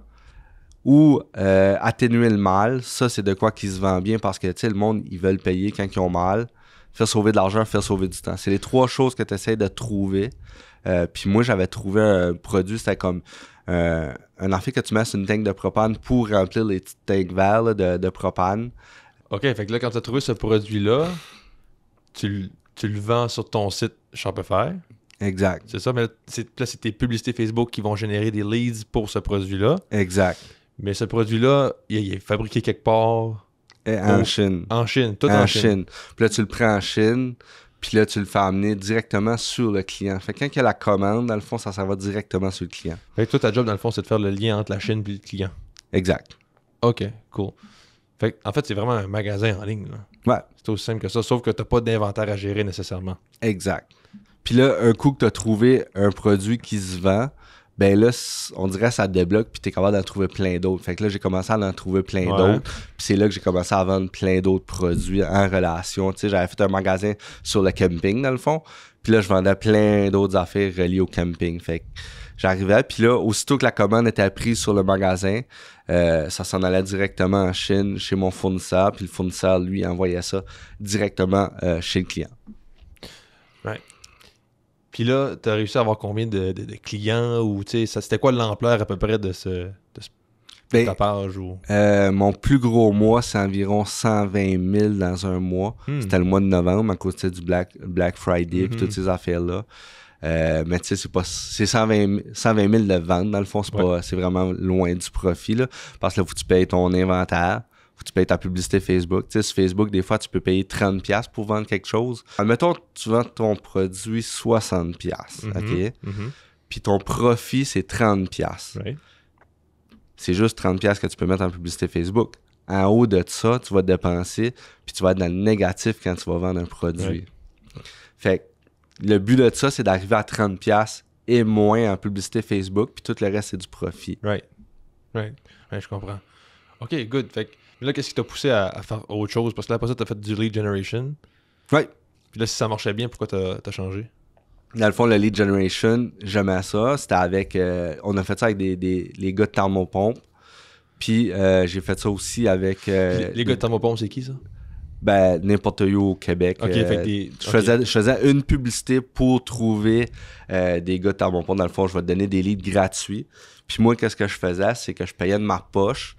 Speaker 3: ou atténuer le mal. Ça, c'est de quoi qui se vend bien parce que le monde, ils veulent payer quand ils ont mal. Faire sauver de l'argent, faire sauver du temps. C'est les 3 choses que tu essaies de trouver. Puis moi, j'avais trouvé un produit, c'était comme un affaire que tu mets sur une tank de propane pour remplir les petites tanks verts là, de propane.
Speaker 1: OK, fait que là, quand tu as trouvé ce produit-là, tu le vends sur ton site Shopify.
Speaker 3: Exact.
Speaker 1: C'est ça, mais là, c'est tes publicités Facebook qui vont générer des leads pour ce produit-là.
Speaker 3: Exact.
Speaker 1: Mais ce produit-là, il est fabriqué quelque part.
Speaker 3: En Chine.
Speaker 1: En Chine, tout en Chine.
Speaker 3: Puis là, tu le prends en Chine, puis là, tu le fais amener directement sur le client. Fait que quand il y a la commande, dans le fond, ça va directement sur le client.
Speaker 1: Fait que toi, ta job, dans le fond, c'est de faire le lien entre la Chine et le client.
Speaker 3: Exact.
Speaker 1: OK, cool. Fait que, en fait, c'est vraiment un magasin en ligne, là.
Speaker 3: Ouais.
Speaker 1: C'est aussi simple que ça, sauf que tu n'as pas d'inventaire à gérer nécessairement.
Speaker 3: Exact. Puis là, un coup que tu as trouvé un produit qui se vend, ben là, on dirait que ça te débloque, puis tu es capable d'en trouver plein d'autres. Fait que là, j'ai commencé à en trouver plein d'autres. Puis c'est là que j'ai commencé à vendre plein d'autres produits en relation. Tu sais, j'avais fait un magasin sur le camping, dans le fond. Puis là, je vendais plein d'autres affaires reliées au camping. Fait que j'arrivais, puis là, aussitôt que la commande était prise sur le magasin, ça s'en allait directement en Chine, chez mon fournisseur. Puis le fournisseur, lui, envoyait ça directement chez le client.
Speaker 1: Right. Puis là, tu as réussi à avoir combien de clients ou tu sais, c'était quoi l'ampleur à peu près de ta page? Ou...
Speaker 3: mon plus gros mois, c'est environ 120 000 dans un mois. C'était le mois de novembre à cause du Black Friday et toutes ces affaires-là. Mais tu sais, c'est 120 000 de vente dans le fond. C'est vraiment loin du profit là, parce que là, faut que tu payes ton inventaire. Faut que tu payes ta publicité Facebook. Tu sais, sur Facebook, des fois, tu peux payer 30$ pour vendre quelque chose. Admettons, tu vends ton produit 60$, OK? Puis ton profit, c'est 30$.
Speaker 1: Right.
Speaker 3: C'est juste 30$ que tu peux mettre en publicité Facebook. En haut de ça, tu vas dépenser, puis tu vas être dans le négatif quand tu vas vendre un produit.
Speaker 1: Right.
Speaker 3: Fait que le but de ça, c'est d'arriver à 30$ et moins en publicité Facebook, puis tout le reste, c'est du profit.
Speaker 1: Right, je comprends. OK, good. Fait que là, qu'est-ce qui t'a poussé à faire autre chose? Parce que là, après ça, t'as fait du lead generation.
Speaker 3: Oui.
Speaker 1: Puis là, si ça marchait bien, pourquoi t'as changé?
Speaker 3: Dans le fond, le lead generation, j'aimais ça. C'était avec... on a fait ça avec les gars de Thermopompe. Puis j'ai fait ça aussi avec...
Speaker 1: les gars de Thermopompe, c'est qui, ça?
Speaker 3: Ben, n'importe où au Québec.
Speaker 1: OK,
Speaker 3: je faisais une publicité pour trouver des gars de Thermopompe. Dans le fond, je vais te donner des leads gratuits. Puis moi, qu'est-ce que je faisais? C'est que je payais de ma poche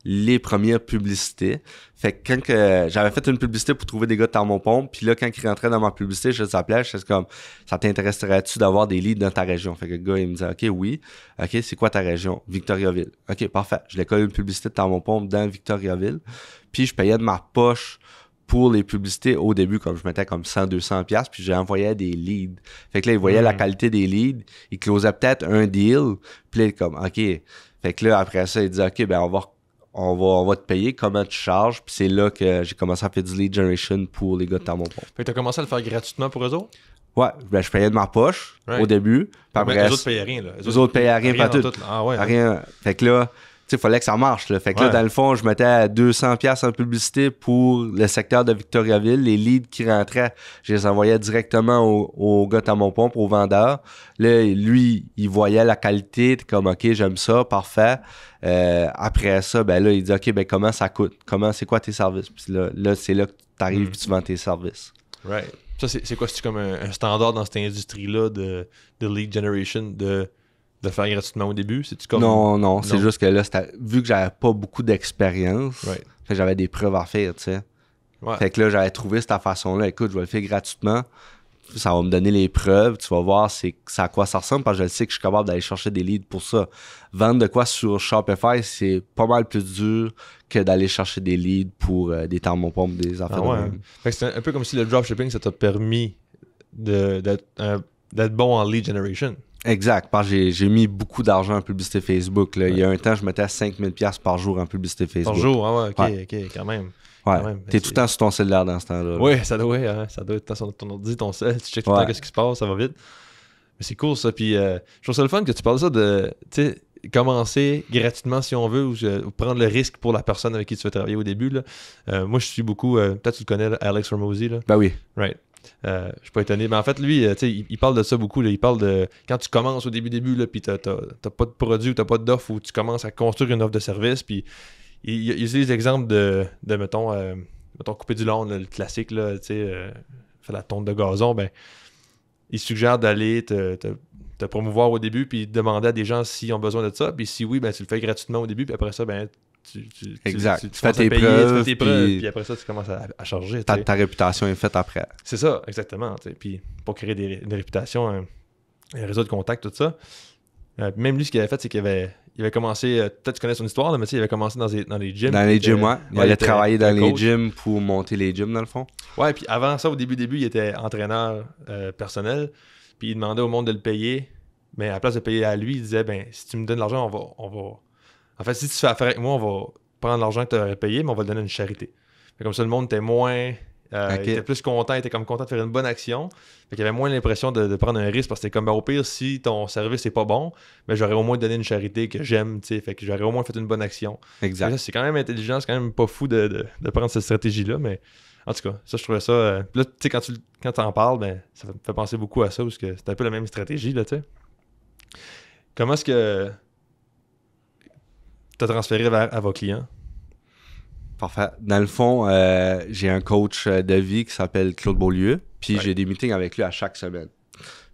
Speaker 3: les premières publicités. Fait que quand j'avais fait une publicité pour trouver des gars de Thermopompe, puis là, quand ils rentraient dans ma publicité, je les appelais, je faisais comme, ça t'intéresserait-tu d'avoir des leads dans ta région? Fait que le gars, il me disait, OK, oui. OK, c'est quoi ta région? Victoriaville. OK, parfait. Je l'ai collé une publicité de Thermopompe dans Victoriaville. Puis je payais de ma poche pour les publicités au début, comme je mettais comme 100-200$, puis j'envoyais des leads. Fait que là, ils voyaient la qualité des leads, ils closaient peut-être un deal, puis là, comme, OK. Fait que là, après ça, ils disaient, OK, ben on va te payer, comment tu charges, puis c'est là que j'ai commencé à faire du lead generation pour les gars de Thermopompe.
Speaker 1: Fait que t'as commencé à le faire gratuitement pour eux autres?
Speaker 3: Ouais, ben, je payais de ma poche au début. Puis après,
Speaker 1: les autres payaient rien. Là.
Speaker 3: Les autres payaient rien, pas tout.
Speaker 1: Ah ouais.
Speaker 3: Rien. Fait que là, tu sais, il fallait que ça marche. Là. Fait que là, dans le fond, je mettais à 200$ en publicité pour le secteur de Victoriaville. Les leads qui rentraient, je les envoyais directement au gars à mon pompe, au vendeur. Là, lui, il voyait la qualité. T'es comme, OK, j'aime ça, parfait. Après ça, ben là, il dit, OK, ben comment ça coûte? C'est quoi tes services? Puis là c'est là que tu arrives et tu vends tes services.
Speaker 1: Right. Ça, c'est quoi? C'est comme un standard dans cette industrie-là de lead generation de faire gratuitement au début? C'est-tu comme...
Speaker 3: Non, c'est juste que là, vu que j'avais pas beaucoup d'expérience, j'avais des preuves à faire, tu sais. Ouais. Fait que là, j'avais trouvé cette façon-là. Écoute, je vais le faire gratuitement. Ça va me donner les preuves. Tu vas voir c'est à quoi ça ressemble parce que je sais que je suis capable d'aller chercher des leads pour ça. Vendre de quoi sur Shopify, c'est pas mal plus dur que d'aller chercher des leads pour des thermopompes, des affaires.
Speaker 1: Fait que c'est un peu comme si le dropshipping, ça t'a permis d'être bon en lead generation.
Speaker 3: Exact, parce que j'ai mis beaucoup d'argent en publicité Facebook. Là. Il y a un temps, je mettais 5000$ par jour en publicité Facebook.
Speaker 1: Par jour, ah ouais, ok, quand même.
Speaker 3: Ouais, t'es tout le temps sur ton cellulaire dans ce temps-là.
Speaker 1: Oui, ça doit être sur ton ordi, ton cell, tu checkes tout le temps qu'est-ce qui se passe, ça va vite. Mais c'est cool ça, puis je trouve ça le fun que tu parles de ça de, tu sais, commencer gratuitement si on veut ou prendre le risque pour la personne avec qui tu veux travailler au début. Là. Moi, je suis beaucoup, peut-être tu le connais, là, Alex Hormozy. Là.
Speaker 3: Ben oui.
Speaker 1: Right. Je suis pas étonné. Mais en fait, lui, il parle de ça beaucoup. Là. Il parle de quand tu commences au début, là, puis t'as pas de produit ou t'as pas d'offre ou tu commences à construire une offre de service, puis il utilise l'exemple de mettons, couper du lawn, là, le classique, là, faire la tonte de gazon, ben il suggère d'aller te promouvoir au début puis demander à des gens s'ils ont besoin de ça, puis si oui, ben tu le fais gratuitement au début, puis après ça, ben tu
Speaker 3: fais tes preuves,
Speaker 1: puis après ça, tu commences à charger.
Speaker 3: Ta réputation est faite après.
Speaker 1: C'est ça, exactement. Puis pour créer une réputation, un réseau de contacts, tout ça. Même lui, ce qu'il avait fait, c'est qu'il avait commencé, peut-être tu connais son histoire, là, mais il avait commencé dans les gyms.
Speaker 3: Dans les gyms, ouais. Il allait travailler dans les gyms pour monter les gyms, dans le fond. Ouais,
Speaker 1: puis avant ça, au début, il était entraîneur personnel, puis il demandait au monde de le payer, mais à la place de payer à lui, il disait, ben si tu me donnes l'argent, on va... En fait, si tu fais affaire avec moi, on va prendre l'argent que tu aurais payé, mais on va le donner à une charité. Fait comme ça, le monde était moins... Il était plus content, il était comme content de faire une bonne action. Fait qu'il avait moins l'impression de prendre un risque parce que c'était comme, ben, au pire, si ton service n'est pas bon, ben, j'aurais au moins donné une charité que j'aime, tu sais. Fait que j'aurais au moins fait une bonne action.
Speaker 3: Exact.
Speaker 1: Là, c'est quand même intelligent, c'est quand même pas fou de prendre cette stratégie-là, mais en tout cas, ça, je trouvais ça... Là, tu sais, quand tu en parles, ben, ça me fait penser beaucoup à ça parce que c'est un peu la même stratégie, là, tu sais. Comment est-ce que tu as transféré vers à vos clients?
Speaker 3: Parfait. Dans le fond, j'ai un coach de vie qui s'appelle Claude Beaulieu, puis j'ai des meetings avec lui à chaque semaine.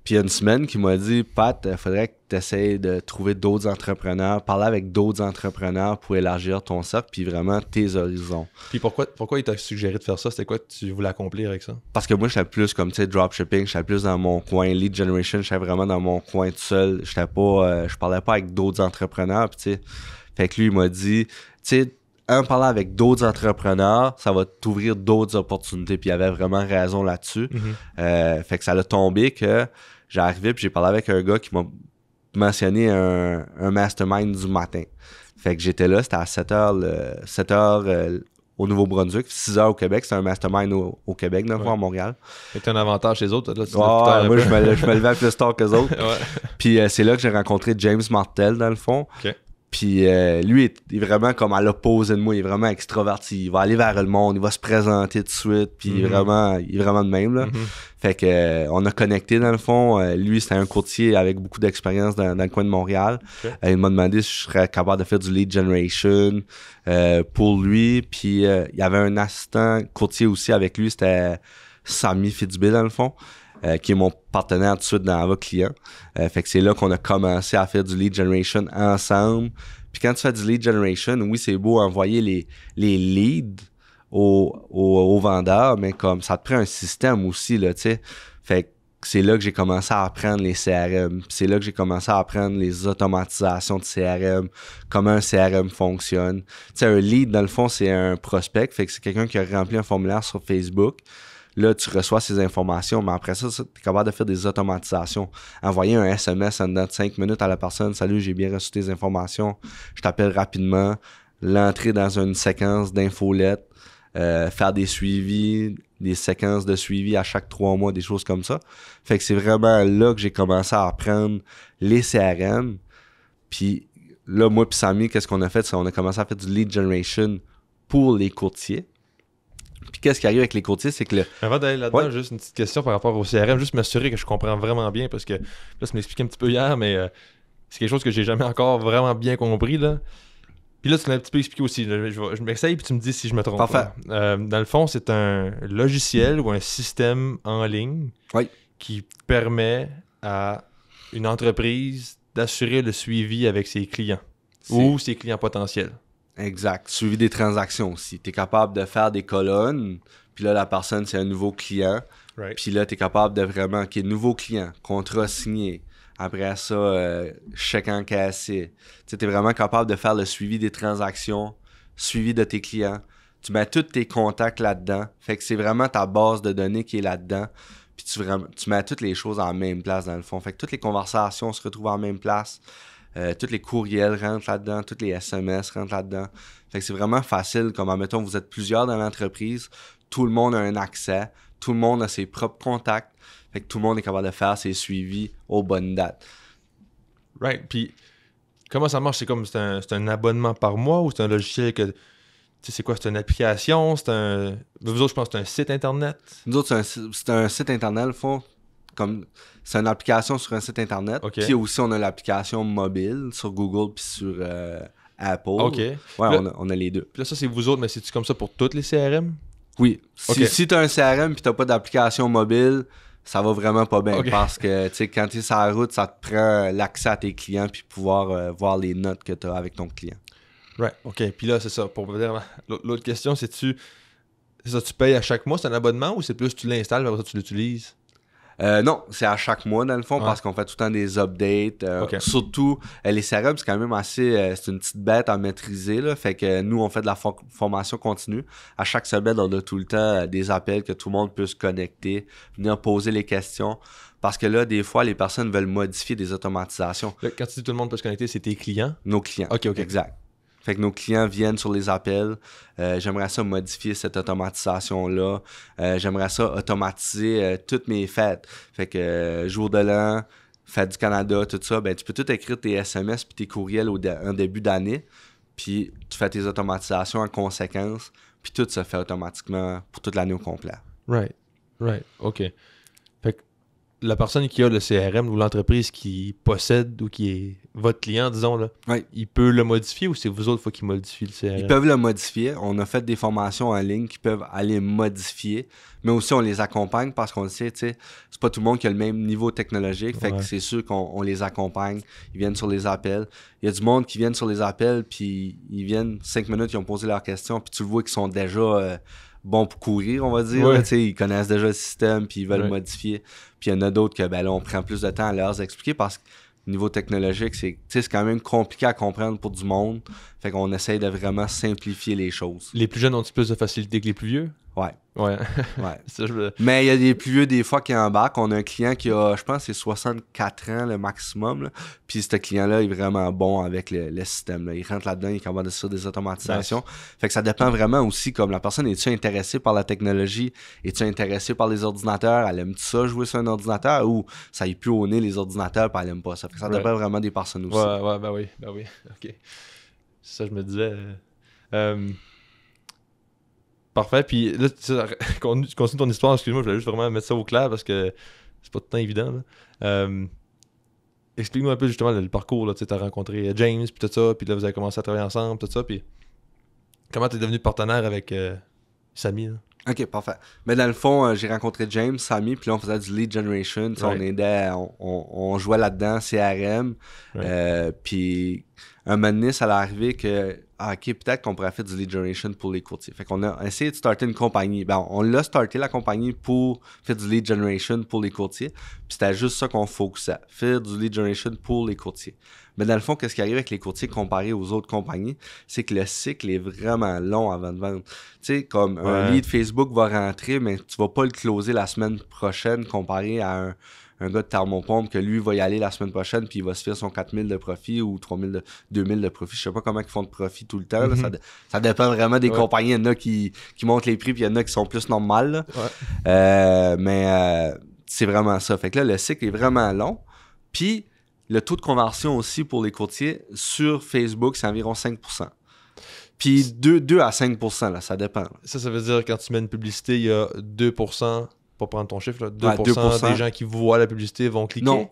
Speaker 3: Puis il y a une semaine qui m'a dit, Pat, il faudrait que tu essaies de trouver d'autres entrepreneurs, parler avec d'autres entrepreneurs pour élargir ton cercle, puis vraiment tes horizons.
Speaker 1: Puis pourquoi il t'a suggéré de faire ça? C'était quoi que tu voulais accomplir avec ça?
Speaker 3: Parce que moi, j'étais plus comme, tu sais, dropshipping, j'étais plus dans mon coin, lead generation, j'étais vraiment dans mon coin tout seul. J'étais pas, je parlais pas avec d'autres entrepreneurs, puis tu sais. Fait que lui, il m'a dit, tu sais, en parlant avec d'autres entrepreneurs, ça va t'ouvrir d'autres opportunités. Puis il avait vraiment raison là-dessus. Fait que ça l'a tombé que j'ai arrivé puis j'ai parlé avec un gars qui m'a mentionné un mastermind du matin. Fait que j'étais là, c'était à 7h au Nouveau-Brunswick, 6h au Québec. C'était un mastermind au Québec, dans le fond, à Montréal.
Speaker 1: C'était un avantage chez les autres. Là,
Speaker 3: moi, je me levais plus tard qu'eux autres. Puis c'est là que j'ai rencontré James Martel, dans le fond.
Speaker 1: Okay.
Speaker 3: Puis lui est vraiment comme à l'opposé de moi, il est vraiment extraverti, il va aller vers le monde, il va se présenter tout de suite, puis il est vraiment de même là. Fait que on a connecté dans le fond, lui c'était un courtier avec beaucoup d'expérience dans le coin de Montréal. Il m'a demandé si je serais capable de faire du lead generation pour lui, puis il y avait un assistant courtier aussi avec lui, c'était Sammy Fitzbé dans le fond. Qui est mon partenaire tout de suite dans Ava Client. Fait que c'est là qu'on a commencé à faire du lead generation ensemble. Puis quand tu fais du lead generation, oui, c'est beau envoyer les leads aux vendeurs, mais comme ça te prend un système aussi, là, tu sais. Fait que c'est là que j'ai commencé à apprendre les CRM. Puis c'est là que j'ai commencé à apprendre les automatisations de CRM, comment un CRM fonctionne. Tu sais, un lead, dans le fond, c'est un prospect. Fait que c'est quelqu'un qui a rempli un formulaire sur Facebook. Là, tu reçois ces informations, mais après ça, tu es capable de faire des automatisations. Envoyer un SMS en dedans de 5 minutes à la personne. « Salut, j'ai bien reçu tes informations. Je t'appelle rapidement. » L'entrer dans une séquence d'infolettes. faire des suivis, des séquences de suivi à chaque 3 mois, des choses comme ça. Fait que c'est vraiment là que j'ai commencé à apprendre les CRM. Puis là, moi puis Samy, qu'est-ce qu'on a fait? On a commencé à faire du lead generation pour les courtiers. Puis qu'est-ce qui arrive avec les courtiers, c'est que
Speaker 1: Avant d'aller là-dedans, juste une petite question par rapport au CRM, juste m'assurer que je comprends vraiment bien, parce que là, ça m'expliquait un petit peu hier, mais c'est quelque chose que j'ai jamais encore vraiment bien compris, là. Puis là, tu l'as un petit peu expliqué aussi. Là. Je m'essaye, puis tu me dis si je me trompe.
Speaker 3: Parfait.
Speaker 1: Dans le fond, c'est un logiciel ou un système en ligne qui permet à une entreprise d'assurer le suivi avec ses clients ou ses clients potentiels.
Speaker 3: Exact. Suivi des transactions aussi. Tu es capable de faire des colonnes, puis là, la personne, c'est un nouveau client. Puis là, tu es capable de vraiment, OK, nouveau client, contrat signé. Après ça, chèque encaissé. Tu es vraiment capable de faire le suivi des transactions, suivi de tes clients. Tu mets tous tes contacts là-dedans. Fait que c'est vraiment ta base de données qui est là-dedans. Puis tu mets toutes les choses en même place dans le fond. Fait que toutes les conversations se retrouvent en même place. Tous les courriels rentrent là-dedans, tous les SMS rentrent là-dedans. Fait que c'est vraiment facile, comme admettons, vous êtes plusieurs dans l'entreprise, tout le monde a un accès, tout le monde a ses propres contacts, fait que tout le monde est capable de faire ses suivis aux bonnes dates.
Speaker 1: Right, puis comment ça marche? C'est un abonnement par mois ou c'est un logiciel que... Tu sais, c'est quoi? C'est une application? Vous autres, je pense que c'est un site Internet?
Speaker 3: Nous autres, c'est un site Internet, le fond. C'est une application sur un site Internet.
Speaker 1: Okay.
Speaker 3: Puis aussi, on a l'application mobile sur Google puis sur Apple.
Speaker 1: OK.
Speaker 3: Ouais,
Speaker 1: là,
Speaker 3: on a les deux.
Speaker 1: Puis là, ça, c'est vous autres, mais c'est-tu comme ça pour toutes les CRM?
Speaker 3: Oui.
Speaker 1: Okay.
Speaker 3: Si tu as un CRM puis tu n'as pas d'application mobile, ça va vraiment pas bien. Okay. Parce que, tu sais, quand tu es sur la route, ça te prend l'accès à tes clients puis pouvoir voir les notes que tu as avec ton client.
Speaker 1: Right. OK. Puis là, c'est ça. Pour dire, l'autre question, c'est-tu payes à chaque mois, c'est un abonnement ou c'est plus tu l'installes et après ça, tu l'utilises?
Speaker 3: Non, c'est à chaque mois dans le fond parce qu'on fait tout le temps des updates. Surtout, les CRM, c'est quand même assez... c'est une petite bête à maîtriser. Là, fait que nous, on fait de la formation continue. À chaque semaine, on a tout le temps des appels que tout le monde peut se connecter, venir poser les questions. Parce que là, des fois, les personnes veulent modifier des automatisations.
Speaker 1: Là, quand tu dis tout le monde peut se connecter, c'est tes clients?
Speaker 3: Nos clients.
Speaker 1: OK.
Speaker 3: Exact. Fait que nos clients viennent sur les appels. J'aimerais ça modifier cette automatisation-là. J'aimerais ça automatiser toutes mes fêtes. Fait que jour de l'an, fête du Canada, tout ça, ben tu peux tout écrire tes SMS puis tes courriels en début d'année. Puis tu fais tes automatisations en conséquence. Puis tout se fait automatiquement pour toute l'année au complet.
Speaker 1: Right. OK. Fait que la personne qui a le CRM ou l'entreprise qui possède ou qui est votre client, disons, là, il peut le modifier ou c'est vous autres, il faut qu'il modifie le CRM?
Speaker 3: Ils peuvent le modifier. On a fait des formations en ligne qui peuvent aller modifier, mais aussi on les accompagne parce qu'on le sait, tu sais, c'est pas tout le monde qui a le même niveau technologique, fait que c'est sûr qu'on les accompagne. Ils viennent sur les appels. Il y a du monde qui viennent sur les appels, puis ils viennent 5 minutes, ils ont posé leurs questions, puis tu le vois qu'ils sont déjà... bons pour courir, on va dire. Là, ils connaissent déjà le système, puis ils veulent le modifier. Puis il y en a d'autres que là, on prend plus de temps à leur expliquer parce que niveau technologique, c'est quand même compliqué à comprendre pour du monde. Fait qu'on essaye de vraiment simplifier les choses.
Speaker 1: Les plus jeunes ont-ils plus de facilité que les plus vieux?
Speaker 3: Ouais.
Speaker 1: Ça,
Speaker 3: Mais il y a des plus vieux des fois qui embarquent. On a un client qui a, je pense, c'est 64 ans le maximum. Là. Puis ce client-là est vraiment bon avec le système. Là. Il rentre là-dedans, il est capable de faire des automatisations. Fait que ça dépend vraiment aussi, comme la personne, est-tu intéressée par la technologie? Es-tu intéressée par les ordinateurs? Elle aime ça jouer sur un ordinateur? Ou ça y peut au nez les ordinateurs puis elle aime pas ça? Fait que ça dépend vraiment des personnes aussi.
Speaker 1: Ben oui. OK. Ça, je me disais... Parfait, puis là, tu continues ton histoire, excuse-moi, je voulais juste vraiment mettre ça au clair parce que c'est pas tout le temps évident. Explique-nous un peu justement le parcours, tu as rencontré James, puis tout ça, puis là, vous avez commencé à travailler ensemble, tout ça, puis comment tu es devenu partenaire avec Samy, là?
Speaker 3: OK, parfait. Mais dans le fond, j'ai rencontré James, Samy, puis là, on faisait du lead generation. On aidait, on jouait là-dedans, CRM. Puis un moment donné, ça allait arriver que, OK, peut-être qu'on pourrait faire du lead generation pour les courtiers. Fait qu'on a essayé de starter une compagnie. Ben, on l'a starté, la compagnie, pour faire du lead generation pour les courtiers. Puis c'était juste ça qu'on focusait, faire du lead generation pour les courtiers. Mais dans le fond, qu'est-ce qui arrive avec les courtiers comparé aux autres compagnies, c'est que le cycle est vraiment long avant de vendre. Tu sais, comme un lead Facebook va rentrer, mais tu vas pas le closer la semaine prochaine comparé à un gars de thermopompe que lui va y aller la semaine prochaine puis il va se faire son 4000 de profit ou 2000 de profit. Je sais pas comment ils font de profit tout le temps. Là. Ça dépend vraiment des compagnies. Il y en a qui montent les prix puis il y en a qui sont plus normales. Là. Mais c'est vraiment ça. Fait que là, le cycle est vraiment long. Puis le taux de conversion aussi pour les courtiers sur Facebook, c'est environ 5%. Puis 2 à 5%, là, ça dépend. Là.
Speaker 1: Ça veut dire quand tu mets une publicité, il y a 2%, pour prendre ton chiffre, là, 2% des gens qui voient la publicité vont cliquer.
Speaker 3: Non?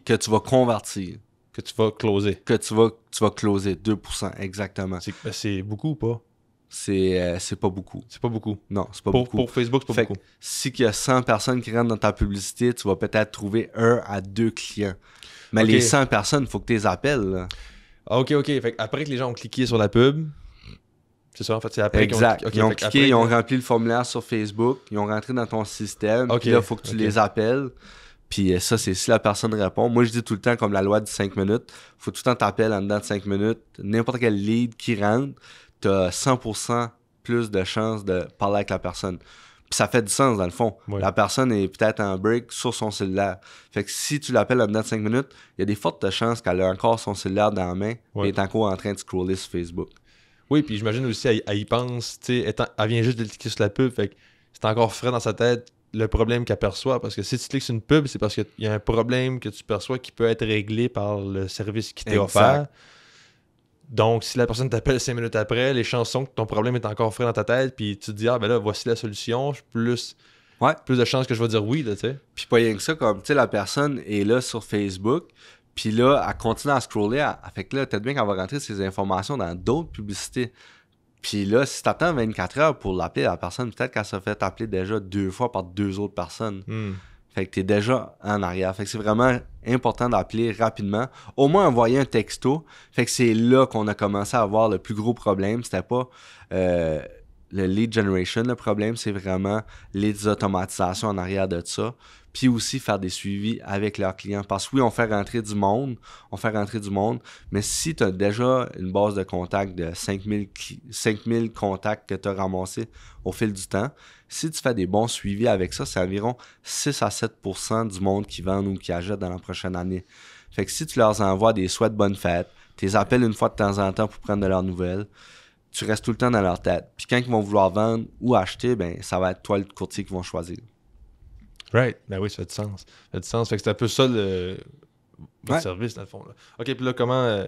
Speaker 3: Que tu vas convertir.
Speaker 1: Que tu vas closer.
Speaker 3: Que tu vas closer, 2%, exactement.
Speaker 1: C'est beaucoup ou pas?
Speaker 3: C'est pas beaucoup.
Speaker 1: C'est pas beaucoup.
Speaker 3: Non, c'est pas beaucoup.
Speaker 1: Pour Facebook, c'est pas beaucoup.
Speaker 3: Si il y a 100 personnes qui rentrent dans ta publicité, tu vas peut-être trouver 1 à 2 clients. Mais les 100 personnes, il faut que tu les appelles. Là.
Speaker 1: OK. Fait après que les gens ont cliqué sur la pub, c'est ça, en fait, c'est après
Speaker 3: exact. Ils ont cliqué, ils ont rempli le formulaire sur Facebook, ils ont rentré dans ton système, puis là, il faut que tu les appelles. Puis ça, c'est si la personne répond. Moi, je dis tout le temps, comme la loi de 5 minutes, il faut tout le temps t'appeler en dedans de 5 minutes. N'importe quel lead qui rentre, tu as 100% plus de chances de parler avec la personne. Puis ça fait du sens, dans le fond. Ouais. La personne est peut-être en break sur son cellulaire. Fait que si tu l'appelles en dedans de 5 minutes, il y a des fortes chances qu'elle a encore son cellulaire dans la main et est encore en train de scroller sur Facebook.
Speaker 1: Oui, puis j'imagine aussi, elle y pense, tu sais, elle vient juste de cliquer sur la pub, fait que c'est encore frais dans sa tête le problème qu'elle perçoit, parce que si tu cliques sur une pub, c'est parce qu'il y a un problème que tu perçois qui peut être réglé par le service qui t'est offert. Donc, si la personne t'appelle 5 minutes après, les chances sont que ton problème est encore frais dans ta tête, puis tu te dis, ah ben là, voici la solution, plus de chances que je vais dire oui, là, tu sais.
Speaker 3: Puis pas rien que ça, comme, tu sais, la personne est là sur Facebook, puis là, elle continue à scroller. Fait que là, peut-être bien qu'elle va rentrer ses informations dans d'autres publicités. Puis là, si t'attends 24 heures pour l'appeler, la personne, peut-être qu'elle s'est fait appeler déjà 2 fois par 2 autres personnes. Fait que t'es déjà en arrière. Fait que c'est vraiment important d'appeler rapidement. Au moins envoyer un texto. Fait que c'est là qu'on a commencé à avoir le plus gros problème. C'était pas le lead generation. Le problème, c'est vraiment les automatisations en arrière de ça. Puis aussi faire des suivis avec leurs clients. Parce que oui, on fait rentrer du monde, mais si tu as déjà une base de contacts de 5000 contacts que tu as ramassés au fil du temps, si tu fais des bons suivis avec ça, c'est environ 6 à 7% du monde qui vend ou qui achète dans la prochaine année. Fait que si tu leur envoies des souhaits de bonne fête, tu les appelles une fois de temps en temps pour prendre de leurs nouvelles, tu restes tout le temps dans leur tête. Puis quand ils vont vouloir vendre ou acheter, ben ça va être toi le courtier qu'ils vont choisir.
Speaker 1: Right. Ben oui, ça fait du sens. Fait que c'est un peu ça votre service, dans le fond. Là. OK, puis là, comment,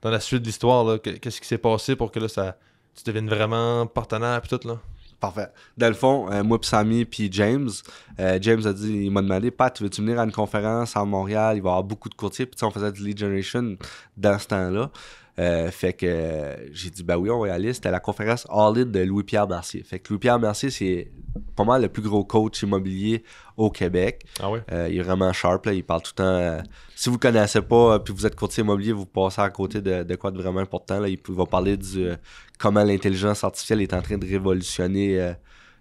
Speaker 1: dans la suite de l'histoire, là, qu'est-ce qui s'est passé pour que là, tu deviennes vraiment partenaire et tout, là?
Speaker 3: Parfait. Dans le fond, moi pis Sammy puis James il m'a demandé, Pat, veux-tu venir à une conférence à Montréal? Il va y avoir beaucoup de courtiers. Puis on faisait du lead generation dans ce temps-là. Fait que j'ai dit, ben oui, on va y aller. C'était la conférence All-In de Louis-Pierre Mercier. Fait que Louis-Pierre Mercier, c'est pas mal le plus gros coach immobilier au Québec.
Speaker 1: Ah ouais?
Speaker 3: Il est vraiment sharp, là. Il parle tout le temps. Si vous ne connaissez pas, puis vous êtes courtier immobilier, vous passez à côté de quoi de vraiment important. Là. Il va parler de comment l'intelligence artificielle est en train de révolutionner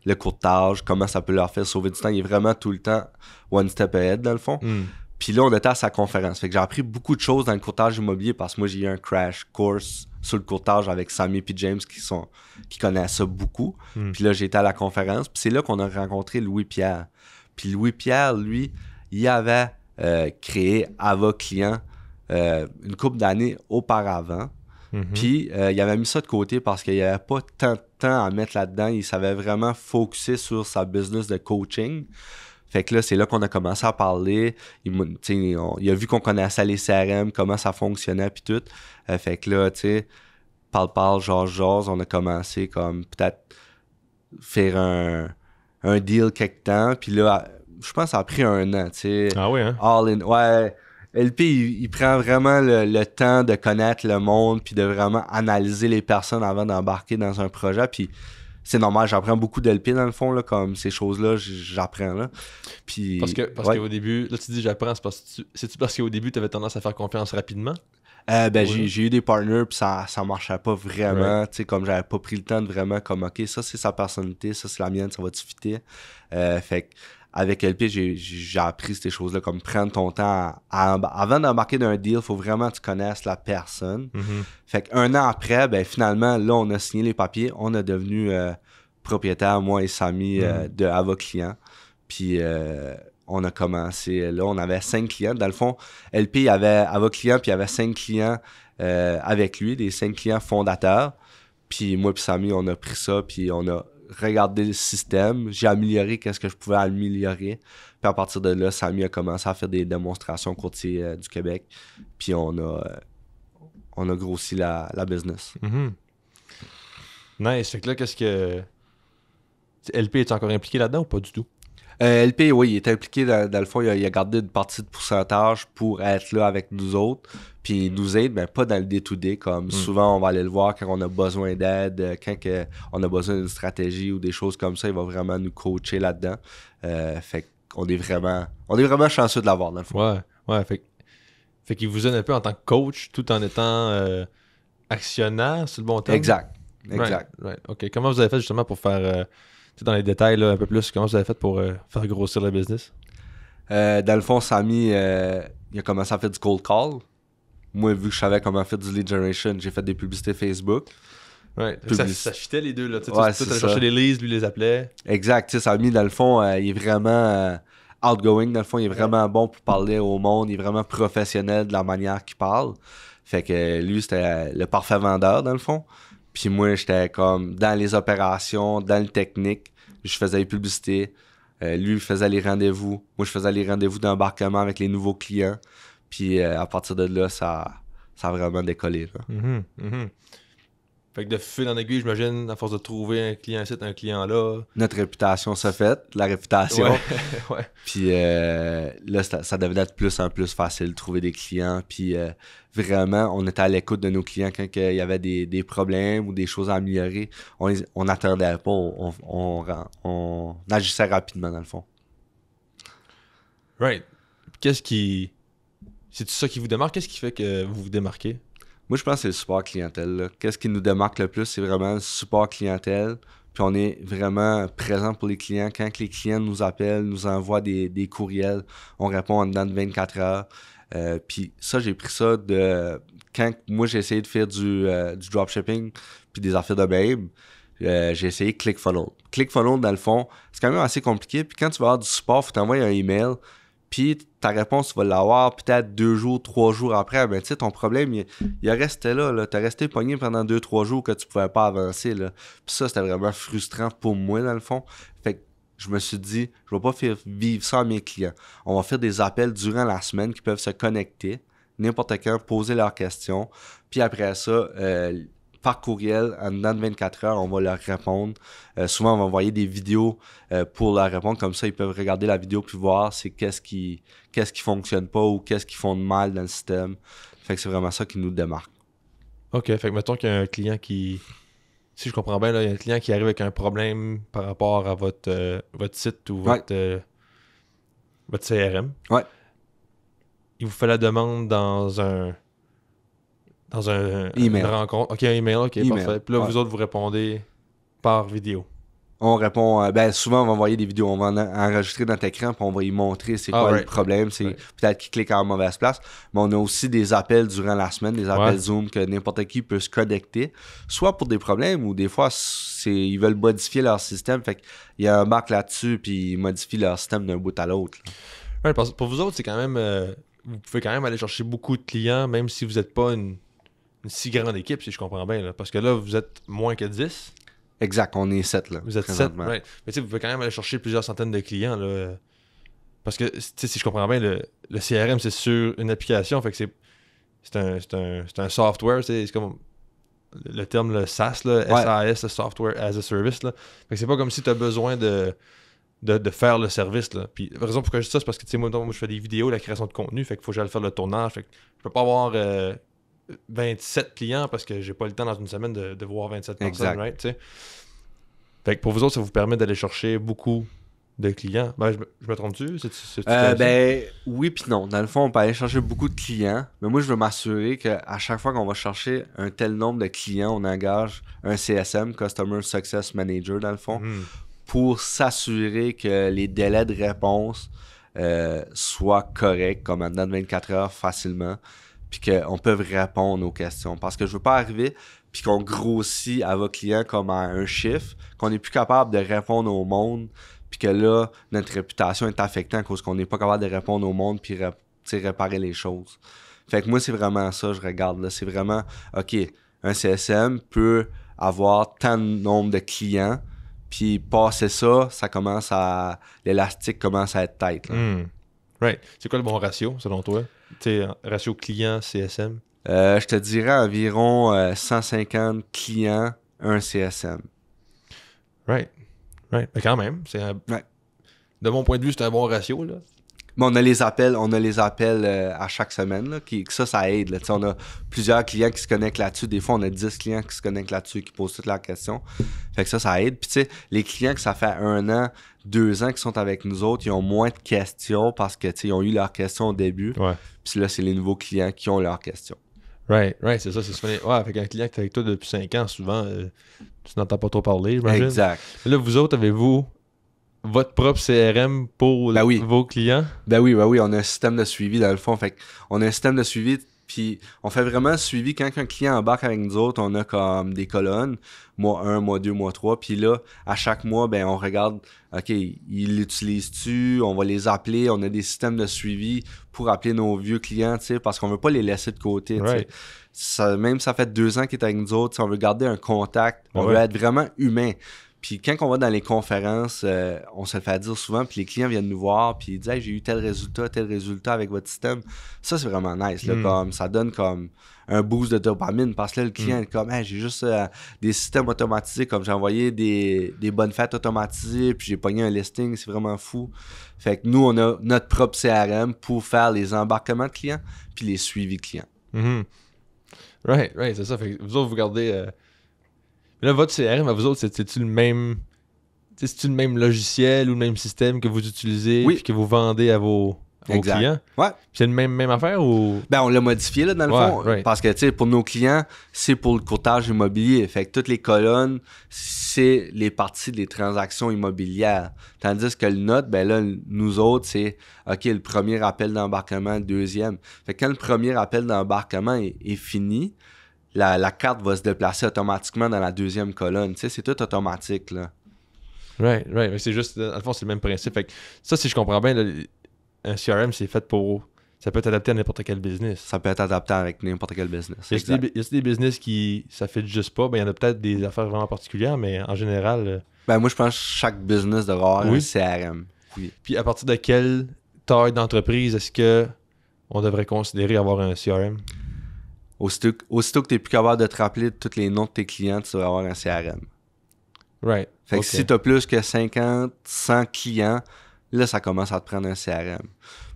Speaker 3: le courtage, comment ça peut leur faire sauver du temps. Il est vraiment tout le temps one step ahead, dans le fond. Puis là, on était à sa conférence. Fait que j'ai appris beaucoup de choses dans le courtage immobilier parce que moi, j'ai eu un crash course sur le courtage avec Sammy et James qui connaissent ça beaucoup. Puis là, j'ai été à la conférence. Puis c'est là qu'on a rencontré Louis-Pierre. Puis Louis-Pierre, lui, il avait créé Ava Client une couple d'années auparavant. Puis il avait mis ça de côté parce qu'il n'y avait pas tant de temps à mettre là-dedans. Il savait vraiment focuser sur sa business de coaching. Fait que là, c'est là qu'on a commencé à parler. Il a vu qu'on connaissait les CRM, comment ça fonctionnait, puis tout. Fait que là, tu sais, parle, jase, on a commencé comme peut-être faire un deal quelque temps. Puis là, je pense que ça a pris 1 an, tu sais.
Speaker 1: Ah oui, hein?
Speaker 3: All in. Ouais. LP, il prend vraiment le temps de connaître le monde puis de vraiment analyser les personnes avant d'embarquer dans un projet. Puis c'est normal, j'apprends beaucoup d'LP dans le fond, là, comme ces choses-là, j'apprends là. Puis,
Speaker 1: parce qu'au début, là tu dis j'apprends, c'est-tu parce qu'au début tu avais tendance à faire confiance rapidement?
Speaker 3: J'ai eu des partners puis ça marchait pas vraiment, tu sais, comme j'avais pas pris le temps de vraiment comme ok, ça c'est sa personnalité, ça c'est la mienne, ça va-tu fitter? Fait que avec LP, j'ai appris ces choses-là, comme prendre ton temps avant d'embarquer dans un deal, il faut vraiment que tu connaisses la personne. Fait qu'1 an après, ben finalement, là, on a signé les papiers, on est devenu propriétaire, moi et Sammy, de Ava Client. Puis on a commencé là. On avait 5 clients. Dans le fond, LP avait client, puis il y avait 5 clients avec lui, des 5 clients fondateurs. Puis moi puis Samy, on a pris ça, puis on a regardé le système. J'ai amélioré qu'est-ce que je pouvais améliorer. Puis à partir de là, Samy a commencé à faire des démonstrations courtiers du Québec. Puis on a grossi la business.
Speaker 1: Mm-hmm. Nice. Fait que là, qu'est-ce que... LP, est-tu encore impliqué là-dedans ou pas du tout?
Speaker 3: LP, oui, il est impliqué dans le fond, il a gardé une partie de pourcentage pour être là avec nous autres, puis il nous aide, mais pas dans le day-to-day, comme souvent on va aller le voir quand on a besoin d'aide, quand on a besoin d'une stratégie ou des choses comme ça, il va vraiment nous coacher là-dedans. Fait qu'on est vraiment chanceux de l'avoir dans le fond.
Speaker 1: Ouais, fait qu'il vous aide un peu en tant que coach tout en étant actionnaire, c'est le bon terme?
Speaker 3: Exact.
Speaker 1: Right. OK. Comment vous avez fait justement pour faire... dans les détails là, un peu plus, comment vous avez fait pour faire grossir le business?
Speaker 3: Dans le fond, Samy, il a commencé à faire du cold call. Moi, vu que je savais comment faire du lead generation, j'ai fait des publicités Facebook.
Speaker 1: Ouais, ça fitait les deux. Là. Tu
Speaker 3: allais
Speaker 1: chercher les leads, lui les appelait.
Speaker 3: Exact. Tu sais, Samy, dans le fond, il est vraiment outgoing. Dans le fond, il est vraiment bon pour parler au monde. Il est vraiment professionnel de la manière qu'il parle. Fait que lui, c'était le parfait vendeur, dans le fond. Puis moi, j'étais comme dans les opérations, dans le technique. Je faisais les publicités. Lui, il faisait les rendez-vous. Moi, je faisais les rendez-vous d'embarquement avec les nouveaux clients. Puis à partir de là, ça a vraiment décollé. Là.
Speaker 1: Mm-hmm. Fait que de fil en aiguille, j'imagine, à force de trouver un client ici, un client là.
Speaker 3: Notre réputation se fait, la réputation.
Speaker 1: Ouais.
Speaker 3: Puis là, ça devenait de plus en plus facile de trouver des clients. Puis vraiment, on était à l'écoute de nos clients quand il y avait des problèmes ou des choses à améliorer. On n'attendait pas, on agissait rapidement dans le fond.
Speaker 1: Right. C'est ça qui vous démarque? Qu'est-ce qui fait que vous vous démarquez?
Speaker 3: Moi, je pense que c'est le support clientèle. Là. Qu'est-ce qui nous démarque le plus? C'est vraiment le support clientèle. Puis on est vraiment présent pour les clients. Quand les clients nous appellent, nous envoient des courriels, on répond en dedans de 24 heures. Puis ça, j'ai pris ça de... Quand moi, j'ai essayé de faire du dropshipping puis des affaires de babe, j'ai essayé ClickFunnels. ClickFunnels, dans le fond, c'est quand même assez compliqué. Puis quand tu vas avoir du support, il faut t'envoyer un email. Puis ta réponse, tu vas l'avoir peut-être 2 jours, 3 jours après. Ben, tu sais, ton problème, il restait là. T'as resté pogné pendant 2-3 jours que tu pouvais pas avancer. Là. Puis ça, c'était vraiment frustrant pour moi, dans le fond. Fait que je me suis dit, je vais pas faire vivre ça à mes clients. On va faire des appels durant la semaine qui peuvent se connecter, n'importe quand, poser leurs questions. Puis après ça, par courriel, en dedans de 24 heures, on va leur répondre. Souvent, on va envoyer des vidéos pour leur répondre. Comme ça, ils peuvent regarder la vidéo puis voir c'est qu'est-ce qui fonctionne pas ou qu'est-ce qu'ils font de mal dans le système. Fait que c'est vraiment ça qui nous démarque.
Speaker 1: OK. Fait que mettons qu'il y a un client qui... Si je comprends bien, là, il y a un client qui arrive avec un problème par rapport à votre site ou votre CRM.
Speaker 3: Ouais.
Speaker 1: Il vous fait la demande dans un
Speaker 3: email.
Speaker 1: Une rencontre. OK, un email, OK,
Speaker 3: email.
Speaker 1: Parfait. Puis là, vous autres, vous répondez par vidéo.
Speaker 3: On répond, souvent on va envoyer des vidéos, on va enregistrer notre écran puis on va y montrer c'est quoi le problème, c'est peut-être qu'ils cliquent en mauvaise place, mais on a aussi des appels durant la semaine, des appels Zoom que n'importe qui peut se connecter, soit pour des problèmes ou des fois ils veulent modifier leur système, fait qu'il y a un bac là-dessus puis ils modifient leur système d'un bout à l'autre.
Speaker 1: Ouais, parce que pour vous autres, c'est quand même, vous pouvez quand même aller chercher beaucoup de clients, même si vous n'êtes pas une si grande équipe, si je comprends bien, là. Parce que là, vous êtes moins que 10.
Speaker 3: Exact, on est 7 là.
Speaker 1: Vous êtes 7, right. Mais tu sais, vous pouvez quand même aller chercher plusieurs centaines de clients, là. Parce que, tu sais, si je comprends bien, le CRM, c'est sur une application, fait que c'est un software, c'est comme le terme, le SaaS, là, SAS, le Software as a Service, là. Fait que c'est pas comme si tu as besoin de faire le service, là. Puis, la raison pourquoi je dis ça, c'est parce que, tu sais, moi, je fais des vidéos, la création de contenu, fait qu'il faut que j'aille faire le tournage, fait que je peux pas avoir 27 clients parce que j'ai pas le temps dans une semaine de voir 27 personnes, right, tu sais. Fait que pour vous autres, ça vous permet d'aller chercher beaucoup de clients. Ben, je me trompe-tu?
Speaker 3: Oui puis non. Dans le fond, on peut aller chercher beaucoup de clients, mais moi, je veux m'assurer qu'à chaque fois qu'on va chercher un tel nombre de clients, on engage un CSM, Customer Success Manager, dans le fond, pour s'assurer que les délais de réponse soient corrects, comme en dedans de 24 heures facilement, puis qu'on peut répondre aux questions. Parce que je veux pas arriver puis qu'on grossit à vos clients comme à un chiffre, qu'on n'est plus capable de répondre au monde, puis que là, notre réputation est affectée à cause qu'on n'est pas capable de répondre au monde puis réparer les choses. Fait que moi, c'est vraiment ça, je regarde. Là. C'est vraiment, OK, un CSM peut avoir tant de nombre de clients, puis passer ça, l'élastique commence à être tight.
Speaker 1: Right. C'est quoi le bon ratio, selon toi? Ratio client-CSM?
Speaker 3: Je te dirais environ 150 clients, un CSM.
Speaker 1: Right. Mais quand même,
Speaker 3: Ouais.
Speaker 1: De mon point de vue, c'est un bon ratio, là.
Speaker 3: Mais on a les appels à chaque semaine, là, ça aide. Là. On a plusieurs clients qui se connectent là-dessus. Des fois, on a 10 clients qui se connectent là-dessus, qui posent toutes leurs questions. Fait que ça aide. Puis tu sais, les clients que ça fait 1 an, 2 ans qui sont avec nous autres, ils ont moins de questions parce que ils ont eu leurs questions au début.
Speaker 1: Ouais.
Speaker 3: Puis là, c'est les nouveaux clients qui ont leurs questions.
Speaker 1: Right, c'est ça. C'est souvent... Ouais, avec un client qui est avec toi depuis 5 ans, souvent, tu n'entends pas trop parler, j'imagine.
Speaker 3: Exact.
Speaker 1: Mais là, vous autres, avez-vous votre propre CRM pour vos clients?
Speaker 3: Ben oui, on a un système de suivi dans le fond. Fait on a un système de suivi, puis on fait vraiment un suivi. Quand un client embarque avec nous autres, on a comme des colonnes, mois 1, mois 2, mois 3. Puis là, à chaque mois, ben on regarde, OK, ils l'utilisent-tu? On va les appeler. On a des systèmes de suivi pour appeler nos vieux clients, tu sais, parce qu'on veut pas les laisser de côté, tu sais. Ça, même ça fait 2 ans qu'ils est avec nous autres, on veut garder un contact, on veut être vraiment humain. Puis quand on va dans les conférences, on se le fait dire souvent, puis les clients viennent nous voir, puis ils disent hey, j'ai eu tel résultat avec votre système. Ça, c'est vraiment nice. Là, comme, ça donne comme un boost de dopamine, parce que là, le client est comme hey, j'ai juste des systèmes automatisés, comme j'ai envoyé des bonnes fêtes automatisées, puis j'ai pogné un listing, c'est vraiment fou. Fait que nous, on a notre propre CRM pour faire les embarquements de clients, puis les suivis clients.
Speaker 1: Right, c'est ça. Fait que vous autres, vous gardez... Mais là, votre CRM, à vous autres, c'est-tu le même... C'est-tu le même logiciel ou le même système que vous utilisez et que vous vendez à vos clients?
Speaker 3: Ouais.
Speaker 1: C'est le même affaire ou...
Speaker 3: Ben, on l'a modifié là, dans le fond. Parce que, tu sais, pour nos clients, c'est pour le courtage immobilier. Fait que toutes les colonnes, c'est les parties des transactions immobilières. Tandis que le nôtre, ben là, nous autres, c'est OK, le premier appel d'embarquement, le deuxième. Fait que quand le premier appel d'embarquement est fini, la carte va se déplacer automatiquement dans la deuxième colonne. Tu sais, c'est tout automatique, là.
Speaker 1: Right. Mais c'est juste, dans le fond, c'est le même principe. Fait que ça, si je comprends bien, là, un CRM, c'est fait pour... Ça peut être adapté à n'importe quel business.
Speaker 3: Ça peut être adapté avec n'importe quel business.
Speaker 1: Y a-t-il des business qui ça fait juste pas? Ben, il y en a peut-être des affaires vraiment particulières, mais en général...
Speaker 3: Ben, moi, je pense que chaque business devrait avoir un CRM. Oui.
Speaker 1: Puis à partir de quelle taille d'entreprise est-ce que on devrait considérer avoir un CRM?
Speaker 3: Aussitôt que tu n'es plus capable de te rappeler de tous les noms de tes clients, tu vas avoir un CRM.
Speaker 1: Right.
Speaker 3: Fait que si tu as plus que 50, 100 clients, là, ça commence à te prendre un CRM.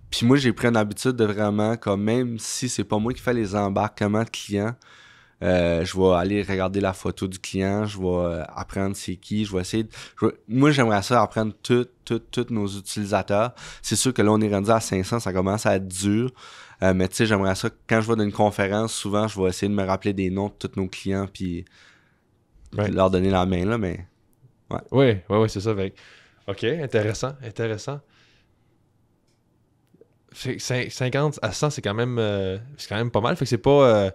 Speaker 3: Puis moi, j'ai pris une habitude de vraiment, comme même si c'est pas moi qui fais les embarquements de clients, je vais aller regarder la photo du client, je vais apprendre c'est qui, je vais essayer moi, j'aimerais ça apprendre tous nos utilisateurs. C'est sûr que là, on est rendu à 500, ça commence à être dur. Mais tu sais, j'aimerais ça, quand je vais dans une conférence, souvent, je vais essayer de me rappeler des noms de tous nos clients, puis leur donner la main, là, mais...
Speaker 1: Ouais. Oui, c'est ça. Fait. OK, intéressant. 50 à 100, c'est quand même pas mal. Fait que c'est pas...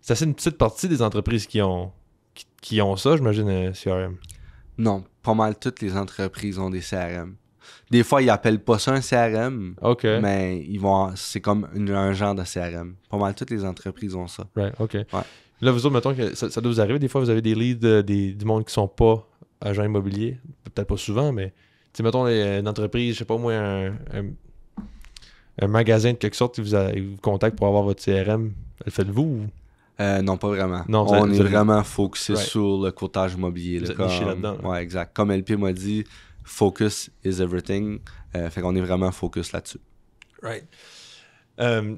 Speaker 1: c'est assez une petite partie des entreprises qui ont ça, j'imagine, un CRM.
Speaker 3: Non, pas mal toutes les entreprises ont des CRM. Des fois, ils appellent pas ça un CRM, mais c'est comme un genre de CRM. Pas mal toutes les entreprises ont ça.
Speaker 1: Right, OK.
Speaker 3: Ouais.
Speaker 1: Là, vous autres, mettons que ça doit vous arriver, des fois, vous avez des leads du monde qui sont pas agents immobiliers. Peut-être pas souvent, mais mettons une entreprise, je sais pas moi, un magasin de quelque sorte, ils vous contactent pour avoir votre CRM. Le faites-vous ou...
Speaker 3: Non, pas vraiment.
Speaker 1: Non,
Speaker 3: on est vraiment focusé sur le courtage immobilier.
Speaker 1: Vous êtes niché là-dedans.
Speaker 3: Ouais, exact. Comme LP m'a dit, focus is everything. Fait qu'on est vraiment focus là-dessus.
Speaker 1: Right. Une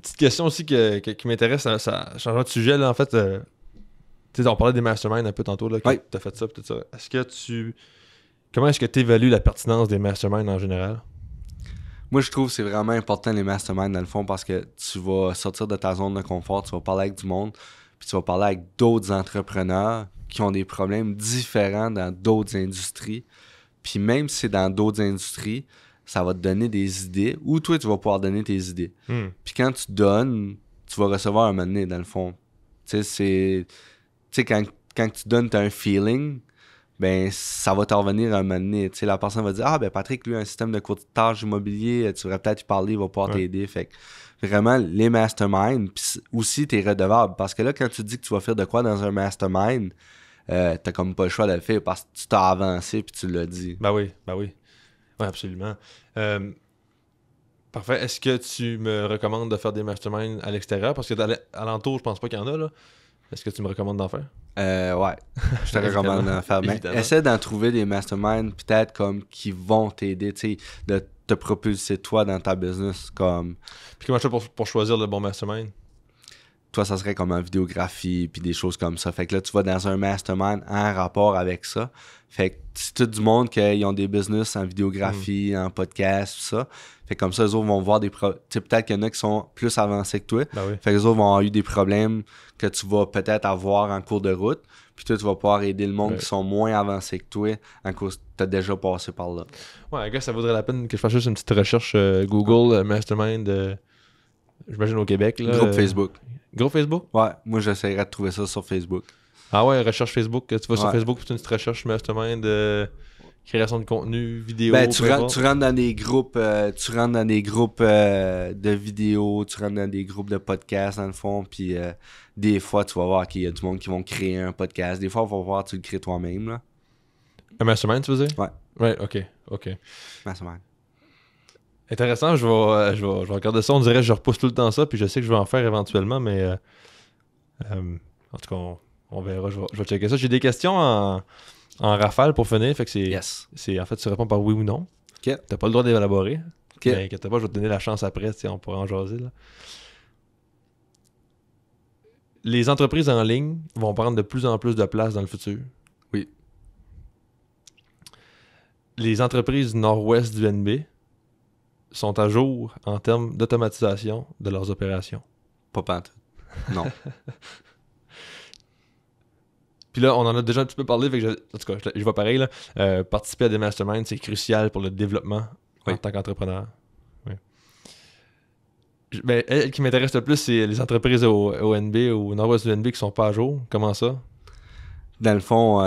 Speaker 1: petite question aussi qui m'intéresse, ça change de sujet, là, en fait. On parlait des masterminds un peu tantôt, là, que tu as fait ça, tout ça. Comment est-ce que tu évalues la pertinence des masterminds en général?
Speaker 3: Moi, je trouve que c'est vraiment important les masterminds dans le fond parce que tu vas sortir de ta zone de confort, tu vas parler avec du monde, puis tu vas parler avec d'autres entrepreneurs qui ont des problèmes différents dans d'autres industries. Puis même si c'est dans d'autres industries, ça va te donner des idées ou toi, tu vas pouvoir donner tes idées. Puis quand tu donnes, tu vas recevoir un moment donné, dans le fond. Tu sais, quand tu donnes, tu as un feeling. ben ça va te revenir à un moment donné. Tu sais, la personne va dire « Ah, ben Patrick, lui, a un système de courtage immobilier, tu devrais peut-être lui parler, il va pouvoir t'aider. » Fait que vraiment, les masterminds, puis aussi, t'es redevable. Parce que là, quand tu dis que tu vas faire de quoi dans un mastermind, t'as comme pas le choix de le faire parce que tu t'as avancé puis tu l'as dit.
Speaker 1: Ben oui. Oui, absolument. Parfait. Est-ce que tu me recommandes de faire des masterminds à l'extérieur? Parce que alentour, je pense pas qu'il y en a, là. Est-ce que tu me recommandes d'en faire?
Speaker 3: Ouais, je te recommande d'en faire. Mais
Speaker 1: Évidemment.
Speaker 3: essaie d'en trouver des masterminds peut-être comme qui vont t'aider, tu sais, de te propulser toi dans ta business. Comme
Speaker 1: Puis comment je fais pour choisir le bon mastermind?
Speaker 3: toi, ça serait comme en vidéographie puis des choses comme ça. Fait que là, tu vas dans un mastermind en rapport avec ça. Fait que c'est tout du monde qui ont des business en vidéographie, en podcast, tout ça. Fait que comme ça, eux autres vont voir des tu sais, peut-être qu'il y en a qui sont plus avancés que toi.
Speaker 1: Ben oui.
Speaker 3: Fait que les autres vont avoir eu des problèmes que tu vas peut-être avoir en cours de route. Puis toi, tu vas pouvoir aider le monde qui sont moins avancés que toi en cause tu as déjà passé par là.
Speaker 1: Ouais, gars, ça vaudrait la peine que je fasse juste une petite recherche Google Mastermind, j'imagine au Québec. Là,
Speaker 3: Groupe Facebook.
Speaker 1: Groupe Facebook?
Speaker 3: Ouais, moi j'essaierais de trouver ça sur Facebook.
Speaker 1: Ah ouais, recherche Facebook. Tu vas sur
Speaker 3: Ouais.
Speaker 1: Facebook, puis tu as une petite recherche Mastermind, création de contenu, vidéo.
Speaker 3: Ben, tu
Speaker 1: peu importe.
Speaker 3: rentres dans des groupes, de vidéos, tu rentres dans des groupes de podcasts dans le fond, puis des fois tu vas voir qu'il y a du monde qui vont créer un podcast. Des fois, on va voir tu le crées toi-même là.
Speaker 1: Un Mastermind, tu veux dire?
Speaker 3: Ouais.
Speaker 1: Ouais, ok.
Speaker 3: Mastermind.
Speaker 1: Intéressant, je vais regarder ça. On dirait que je repousse tout le temps ça, puis je sais que je vais en faire éventuellement, mais en tout cas, on verra. Je vais checker ça. J'ai des questions en rafale pour finir, fait que c'est en fait, tu réponds par oui ou non.
Speaker 3: Ok.
Speaker 1: T'as pas le droit d'élaborer.
Speaker 3: Ok.
Speaker 1: Mais inquiète pas, je vais te donner la chance après, on pourra en jaser. Là. Les entreprises en ligne vont prendre de plus en plus de place dans le futur.
Speaker 3: Oui.
Speaker 1: Les entreprises nord-ouest du NB sont à jour en termes d'automatisation de leurs opérations.
Speaker 3: Pas pantoute. Non.
Speaker 1: Puis là, on en a déjà un petit peu parlé, fait que en tout cas, je vois pareil. Là, participer à des masterminds, c'est crucial pour le développement en tant qu'entrepreneur. Oui. Ben, elle qui m'intéresse le plus, c'est les entreprises au NB, au nord-ouest du NB qui sont pas à jour. Comment ça?
Speaker 3: Dans le fond,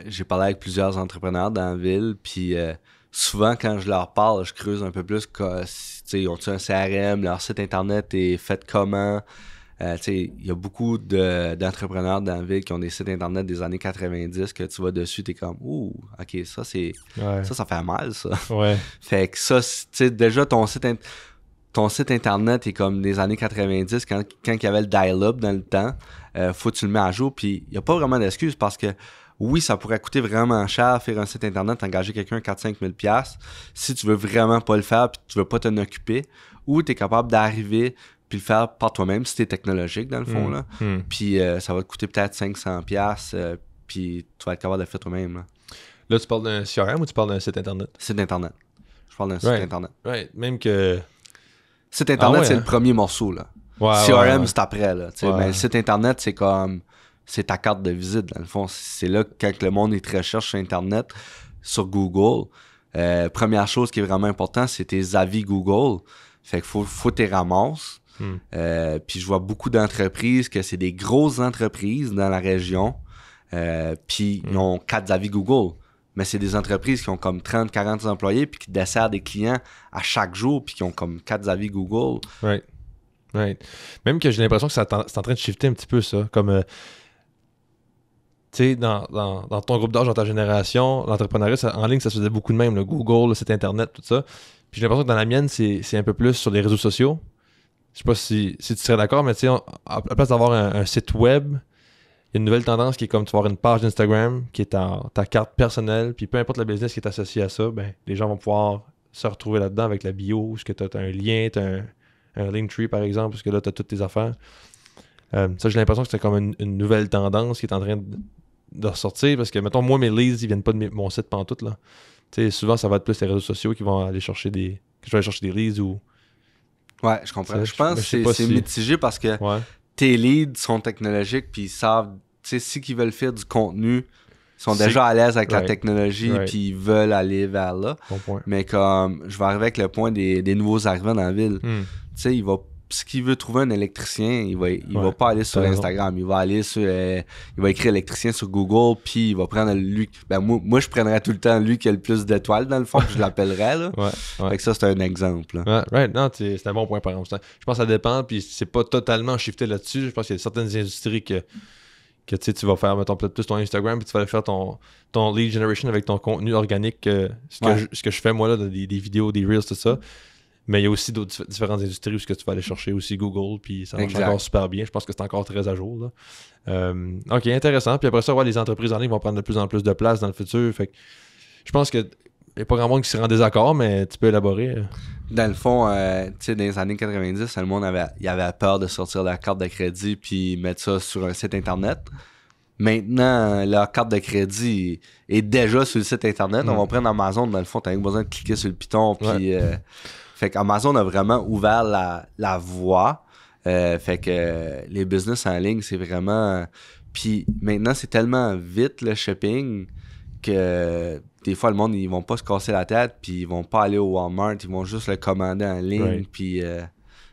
Speaker 3: j'ai parlé avec plusieurs entrepreneurs dans la ville, puis souvent quand je leur parle, je creuse un peu plus, ils ont-ils un CRM, leur site internet est fait comment? Il y a beaucoup d'entrepreneurs dans la ville qui ont des sites internet des années 90 que tu vas dessus, t'es comme ouh, ok, ça c'est ça fait mal ça.
Speaker 1: Ouais.
Speaker 3: Fait que ça, tu sais, déjà ton site internet est comme des années 90 quand il y avait le dial-up dans le temps, faut que tu le mets à jour, puis il n'y a pas vraiment d'excuse parce que oui, ça pourrait coûter vraiment cher faire un site internet, engager quelqu'un 4-5 000 $. Si tu veux vraiment pas le faire puis tu veux pas t'en occuper, ou tu es capable d'arriver puis le faire par toi-même si t'es technologique dans le fond là. Puis ça va te coûter peut-être 500 $, puis tu vas être capable de le faire toi-même
Speaker 1: Là, tu parles d'un CRM ou tu parles d'un site internet?
Speaker 3: Site internet. Je parle d'un site internet.
Speaker 1: Ouais, même que...
Speaker 3: Site internet, c'est
Speaker 1: hein?
Speaker 3: le premier morceau là.
Speaker 1: Ouais,
Speaker 3: CRM, c'est après là.
Speaker 1: Ouais.
Speaker 3: Mais le site internet, c'est comme... C'est ta carte de visite dans le fond. C'est là que quand le monde te recherche sur internet, sur Google, première chose qui est vraiment importante, c'est tes avis Google. Fait qu'il faut tes ramasses. Puis je vois beaucoup d'entreprises que c'est des grosses entreprises dans la région, puis ils ont 4 avis Google, mais c'est des entreprises qui ont comme 30-40 employés puis qui desservent des clients à chaque jour puis qui ont comme 4 avis Google.
Speaker 1: Right. Même que j'ai l'impression que c'est en train de shifter un petit peu ça, comme tu sais, dans ton groupe d'âge, dans ta génération, l'entrepreneuriat en ligne, ça se faisait beaucoup de même, le Google, le site internet, tout ça. Puis j'ai l'impression que dans la mienne, c'est un peu plus sur les réseaux sociaux. Je sais pas si tu serais d'accord, mais tu sais, à la place d'avoir un site web, il y a une nouvelle tendance qui est comme tu vas avoir une page d'Instagram qui est ta carte personnelle, puis peu importe le business qui est associé à ça, ben les gens vont pouvoir se retrouver là-dedans avec la bio, parce que tu as un lien, tu as un Linktree par exemple, parce que là tu as toutes tes affaires. Ça, j'ai l'impression que c'est comme une nouvelle tendance qui est en train de ressortir, parce que, mettons, moi, mes leads, ils viennent pas de mon site pantoute, là. Tu sais, souvent, ça va être plus les réseaux sociaux qui vont aller chercher que je vais aller chercher des leads ou...
Speaker 3: Ouais, je comprends.
Speaker 1: Ça,
Speaker 3: je pense que c'est mitigé parce que tes leads sont technologiques puis ils savent, tu sais, si ils veulent faire du contenu, ils sont déjà à l'aise avec la technologie puis ils veulent aller vers là.
Speaker 1: Bon point.
Speaker 3: Mais comme, je vais arriver avec le point des nouveaux arrivants dans la ville. Tu sais, il va s'il veut trouver un électricien, il va pas aller sur
Speaker 1: t'as raison.
Speaker 3: Instagram. Il va aller sur... il va écrire électricien sur Google, puis il va prendre lui... Ben, moi, je prendrais tout le temps lui qui a le plus d'étoiles, dans le fond, puis je l'appellerais, là.
Speaker 1: Ouais.
Speaker 3: Fait que ça, c'est un exemple, là.
Speaker 1: Ouais, right. Non, c'est un bon point par exemple. Je pense que ça dépend, puis c'est pas totalement shifté là-dessus. Je pense qu'il y a certaines industries que tu vas faire, mettons, peut-être plus ton Instagram, puis tu vas aller faire ton lead generation avec ton contenu organique, ce que je fais moi, là, des vidéos, des reels, tout ça. Mais il y a aussi d'autres différentes industries où tu vas aller chercher aussi Google, puis ça marche encore super bien. Je pense que c'est encore très à jour, là. OK, intéressant. Puis après ça, les entreprises en ligne vont prendre de plus en plus de place dans le futur. Fait que je pense que il n'y a pas grand monde qui sera en désaccord, mais tu peux élaborer.
Speaker 3: Dans le fond, tu sais, dans les années 90, le monde avait peur de sortir la carte de crédit puis mettre ça sur un site Internet. Maintenant, leur carte de crédit est déjà sur le site Internet. On va prendre Amazon, dans le fond, tu n'as pas besoin de cliquer sur le piton. Puis, fait qu'Amazon a vraiment ouvert la voie. Fait que les business en ligne, c'est vraiment... Puis maintenant, c'est tellement vite le shopping que des fois, le monde, ils vont pas se casser la tête, puis ils vont pas aller au Walmart, ils vont juste le commander en ligne, puis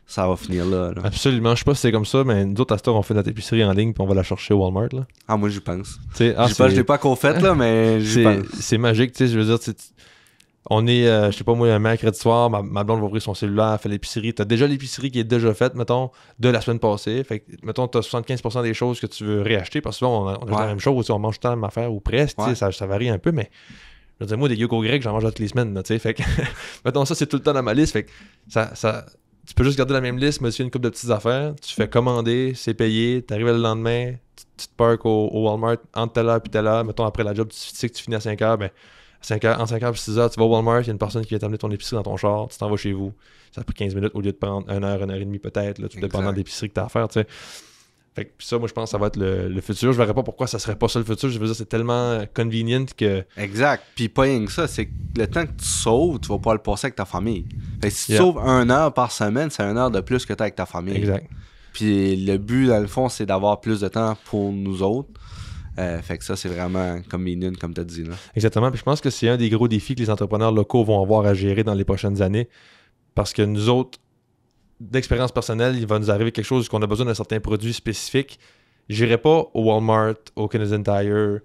Speaker 3: ça va finir là.
Speaker 1: Absolument. Je sais pas si c'est comme ça, mais nous autres, à cette heure, on fait notre épicerie en ligne, puis on va la chercher au Walmart, là.
Speaker 3: Ah, moi, j'y pense.
Speaker 1: Je
Speaker 3: l'ai pas encore fait, là, mais j'y pense.
Speaker 1: C'est magique, tu sais, je veux dire, on est, je sais pas moi, un mercredi soir, ma blonde va ouvrir son cellulaire, elle fait l'épicerie. T'as déjà l'épicerie qui est déjà faite, mettons, de la semaine passée. Fait que, mettons, t'as 75% des choses que tu veux réacheter, parce que souvent, on a la même chose, on mange tout le temps la même affaire, ou presque, tu sais, ça varie un peu, mais je veux dire, moi, des yoko grecs, j'en mange toutes les semaines, tu sais, fait que, mettons, ça, c'est tout le temps dans ma liste, fait que tu peux juste garder la même liste, modifier une couple de petites affaires, tu fais commander, c'est payé, t'arrives le lendemain, tu te parques au Walmart entre telle heure puis telle heure, mettons, après la job, tu sais que tu finis à 5 heures, ben, en 5 heures et 6 heures, tu vas au Walmart, il y a une personne qui vient t'amener ton épicerie dans ton char, tu t'en vas chez vous. Ça a pris 15 minutes au lieu de prendre 1 heure et demie peut-être, là, tout dépendant de l'épicerie que tu as à faire, tu sais. Fait que ça, moi, je pense que ça va être le futur. Je verrais pas pourquoi ça serait pas ça le futur. Je veux dire, c'est tellement convenient que...
Speaker 3: Exact. Puis pas rien que ça, c'est que le temps que tu sauves, tu vas pas le passer avec ta famille. Fait que si tu sauves 1 heure par semaine, c'est 1 heure de plus que tu as avec ta famille.
Speaker 1: Exact.
Speaker 3: Puis le but, dans le fond, c'est d'avoir plus de temps pour nous autres. Fait que ça, c'est vraiment convenient, comme tu as dit. Là.
Speaker 1: Exactement. Puis je pense que c'est un des gros défis que les entrepreneurs locaux vont avoir à gérer dans les prochaines années. Parce que nous autres, d'expérience personnelle, il va nous arriver quelque chose qu'on a besoin d'un certain produit spécifique. J'irai pas au Walmart, au Canadian Tire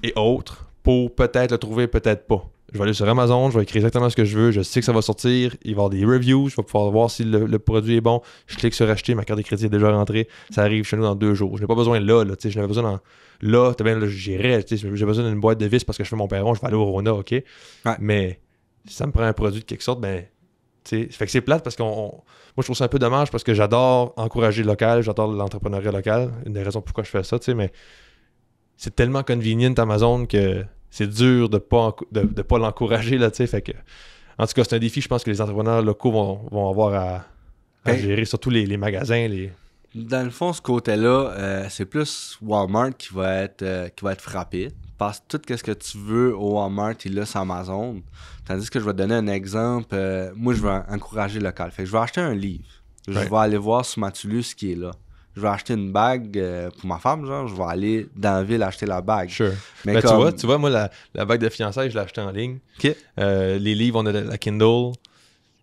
Speaker 1: et autres pour peut-être le trouver, peut-être pas. Je vais aller sur Amazon, je vais écrire exactement ce que je veux, je sais que ça va sortir, il va y avoir des reviews, je vais pouvoir voir si le produit est bon, je clique sur acheter, ma carte de crédit est déjà rentrée, ça arrive chez nous dans 2 jours. Je n'ai pas besoin là, je n'avais besoin là, j'irais, j'ai besoin d'une boîte de vis parce que je fais mon perron, je vais aller au Rona, ok? Ouais. Mais si ça me prend un produit de quelque sorte, ben, fait que c'est plate parce moi je trouve ça un peu dommage parce que j'adore encourager le local, j'adore l'entrepreneuriat local, une des raisons pourquoi je fais ça, mais c'est tellement convenient Amazon que c'est dur de pas l'encourager, là, fait que en tout cas c'est un défi, je pense que les entrepreneurs locaux vont avoir à gérer, surtout les magasins,
Speaker 3: Dans le fond, ce côté-là, c'est plus Walmart qui va être frappé. Parce que tout ce que tu veux au Walmart, il l'a sur Amazon. Tandis que je vais te donner un exemple. Moi, je vais encourager le local. Fait que je vais acheter un livre. Je vais aller voir sur Matulus ce qui est là. Je vais acheter une bague pour ma femme, genre. Je vais aller dans la ville acheter la bague.
Speaker 1: Sure.
Speaker 3: Mais
Speaker 1: tu vois, moi, la bague de fiançailles, je l'ai achetée en ligne.
Speaker 3: Okay.
Speaker 1: Les livres, on a la Kindle.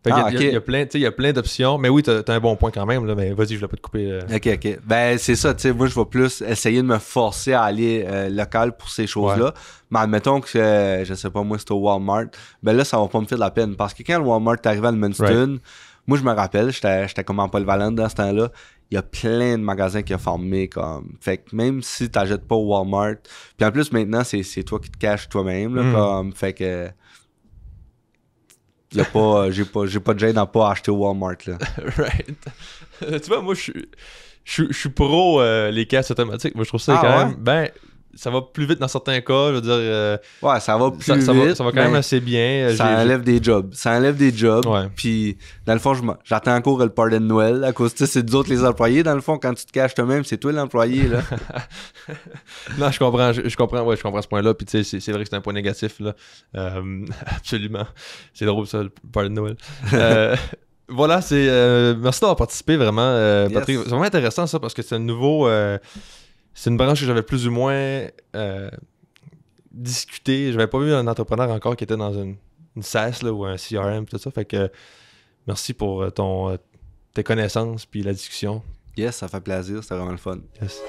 Speaker 1: Il y a plein d'options. Mais oui, t'as un bon point quand même, là, mais vas-y, je voulais pas te couper.
Speaker 3: OK. Ben, c'est ça, tu sais, moi, je vais plus essayer de me forcer à aller local pour ces choses-là. Ouais. Mais admettons que, je sais pas, moi, c'est au Walmart. Ben là, ça va pas me faire de la peine. Parce que quand le Walmart est arrivé à Edmundston, moi, je me rappelle, j'étais comme en polyvalente dans ce temps-là. Il y a plein de magasins qui ont formé comme. Fait que même si t'achètes pas au Walmart, puis en plus, maintenant, c'est toi qui te caches toi-même, là, comme. Fait que. J'ai pas de gêne à pas acheter au Walmart, là.
Speaker 1: Right. Tu vois, moi, je suis pro les caisses automatiques. Moi, je trouve ça quand même... Ben, ça va plus vite dans certains cas, je veux dire...
Speaker 3: ouais, ça va plus vite.
Speaker 1: Ça va quand même assez bien.
Speaker 3: Ça enlève des jobs.
Speaker 1: Ouais.
Speaker 3: Puis, dans le fond, j'attends encore le pardon de Noël. À cause de ça, c'est nous autres les employés. Dans le fond, quand tu te caches toi-même, c'est toi l'employé, là.
Speaker 1: Non, je comprends ce point-là. Puis, tu sais, c'est vrai que c'est un point négatif, là. Absolument. C'est drôle, ça, le pardon de Noël. Voilà, merci d'avoir participé, vraiment, Patrick. C'est vraiment intéressant, ça, parce que c'est un nouveau... c'est une branche que j'avais plus ou moins discuté. J'avais pas vu un entrepreneur encore qui était dans une SaaS là, ou un CRM, tout ça. Fait que merci pour tes connaissances puis la discussion.
Speaker 3: Yes, ça fait plaisir, c'était vraiment le fun.
Speaker 1: Yes.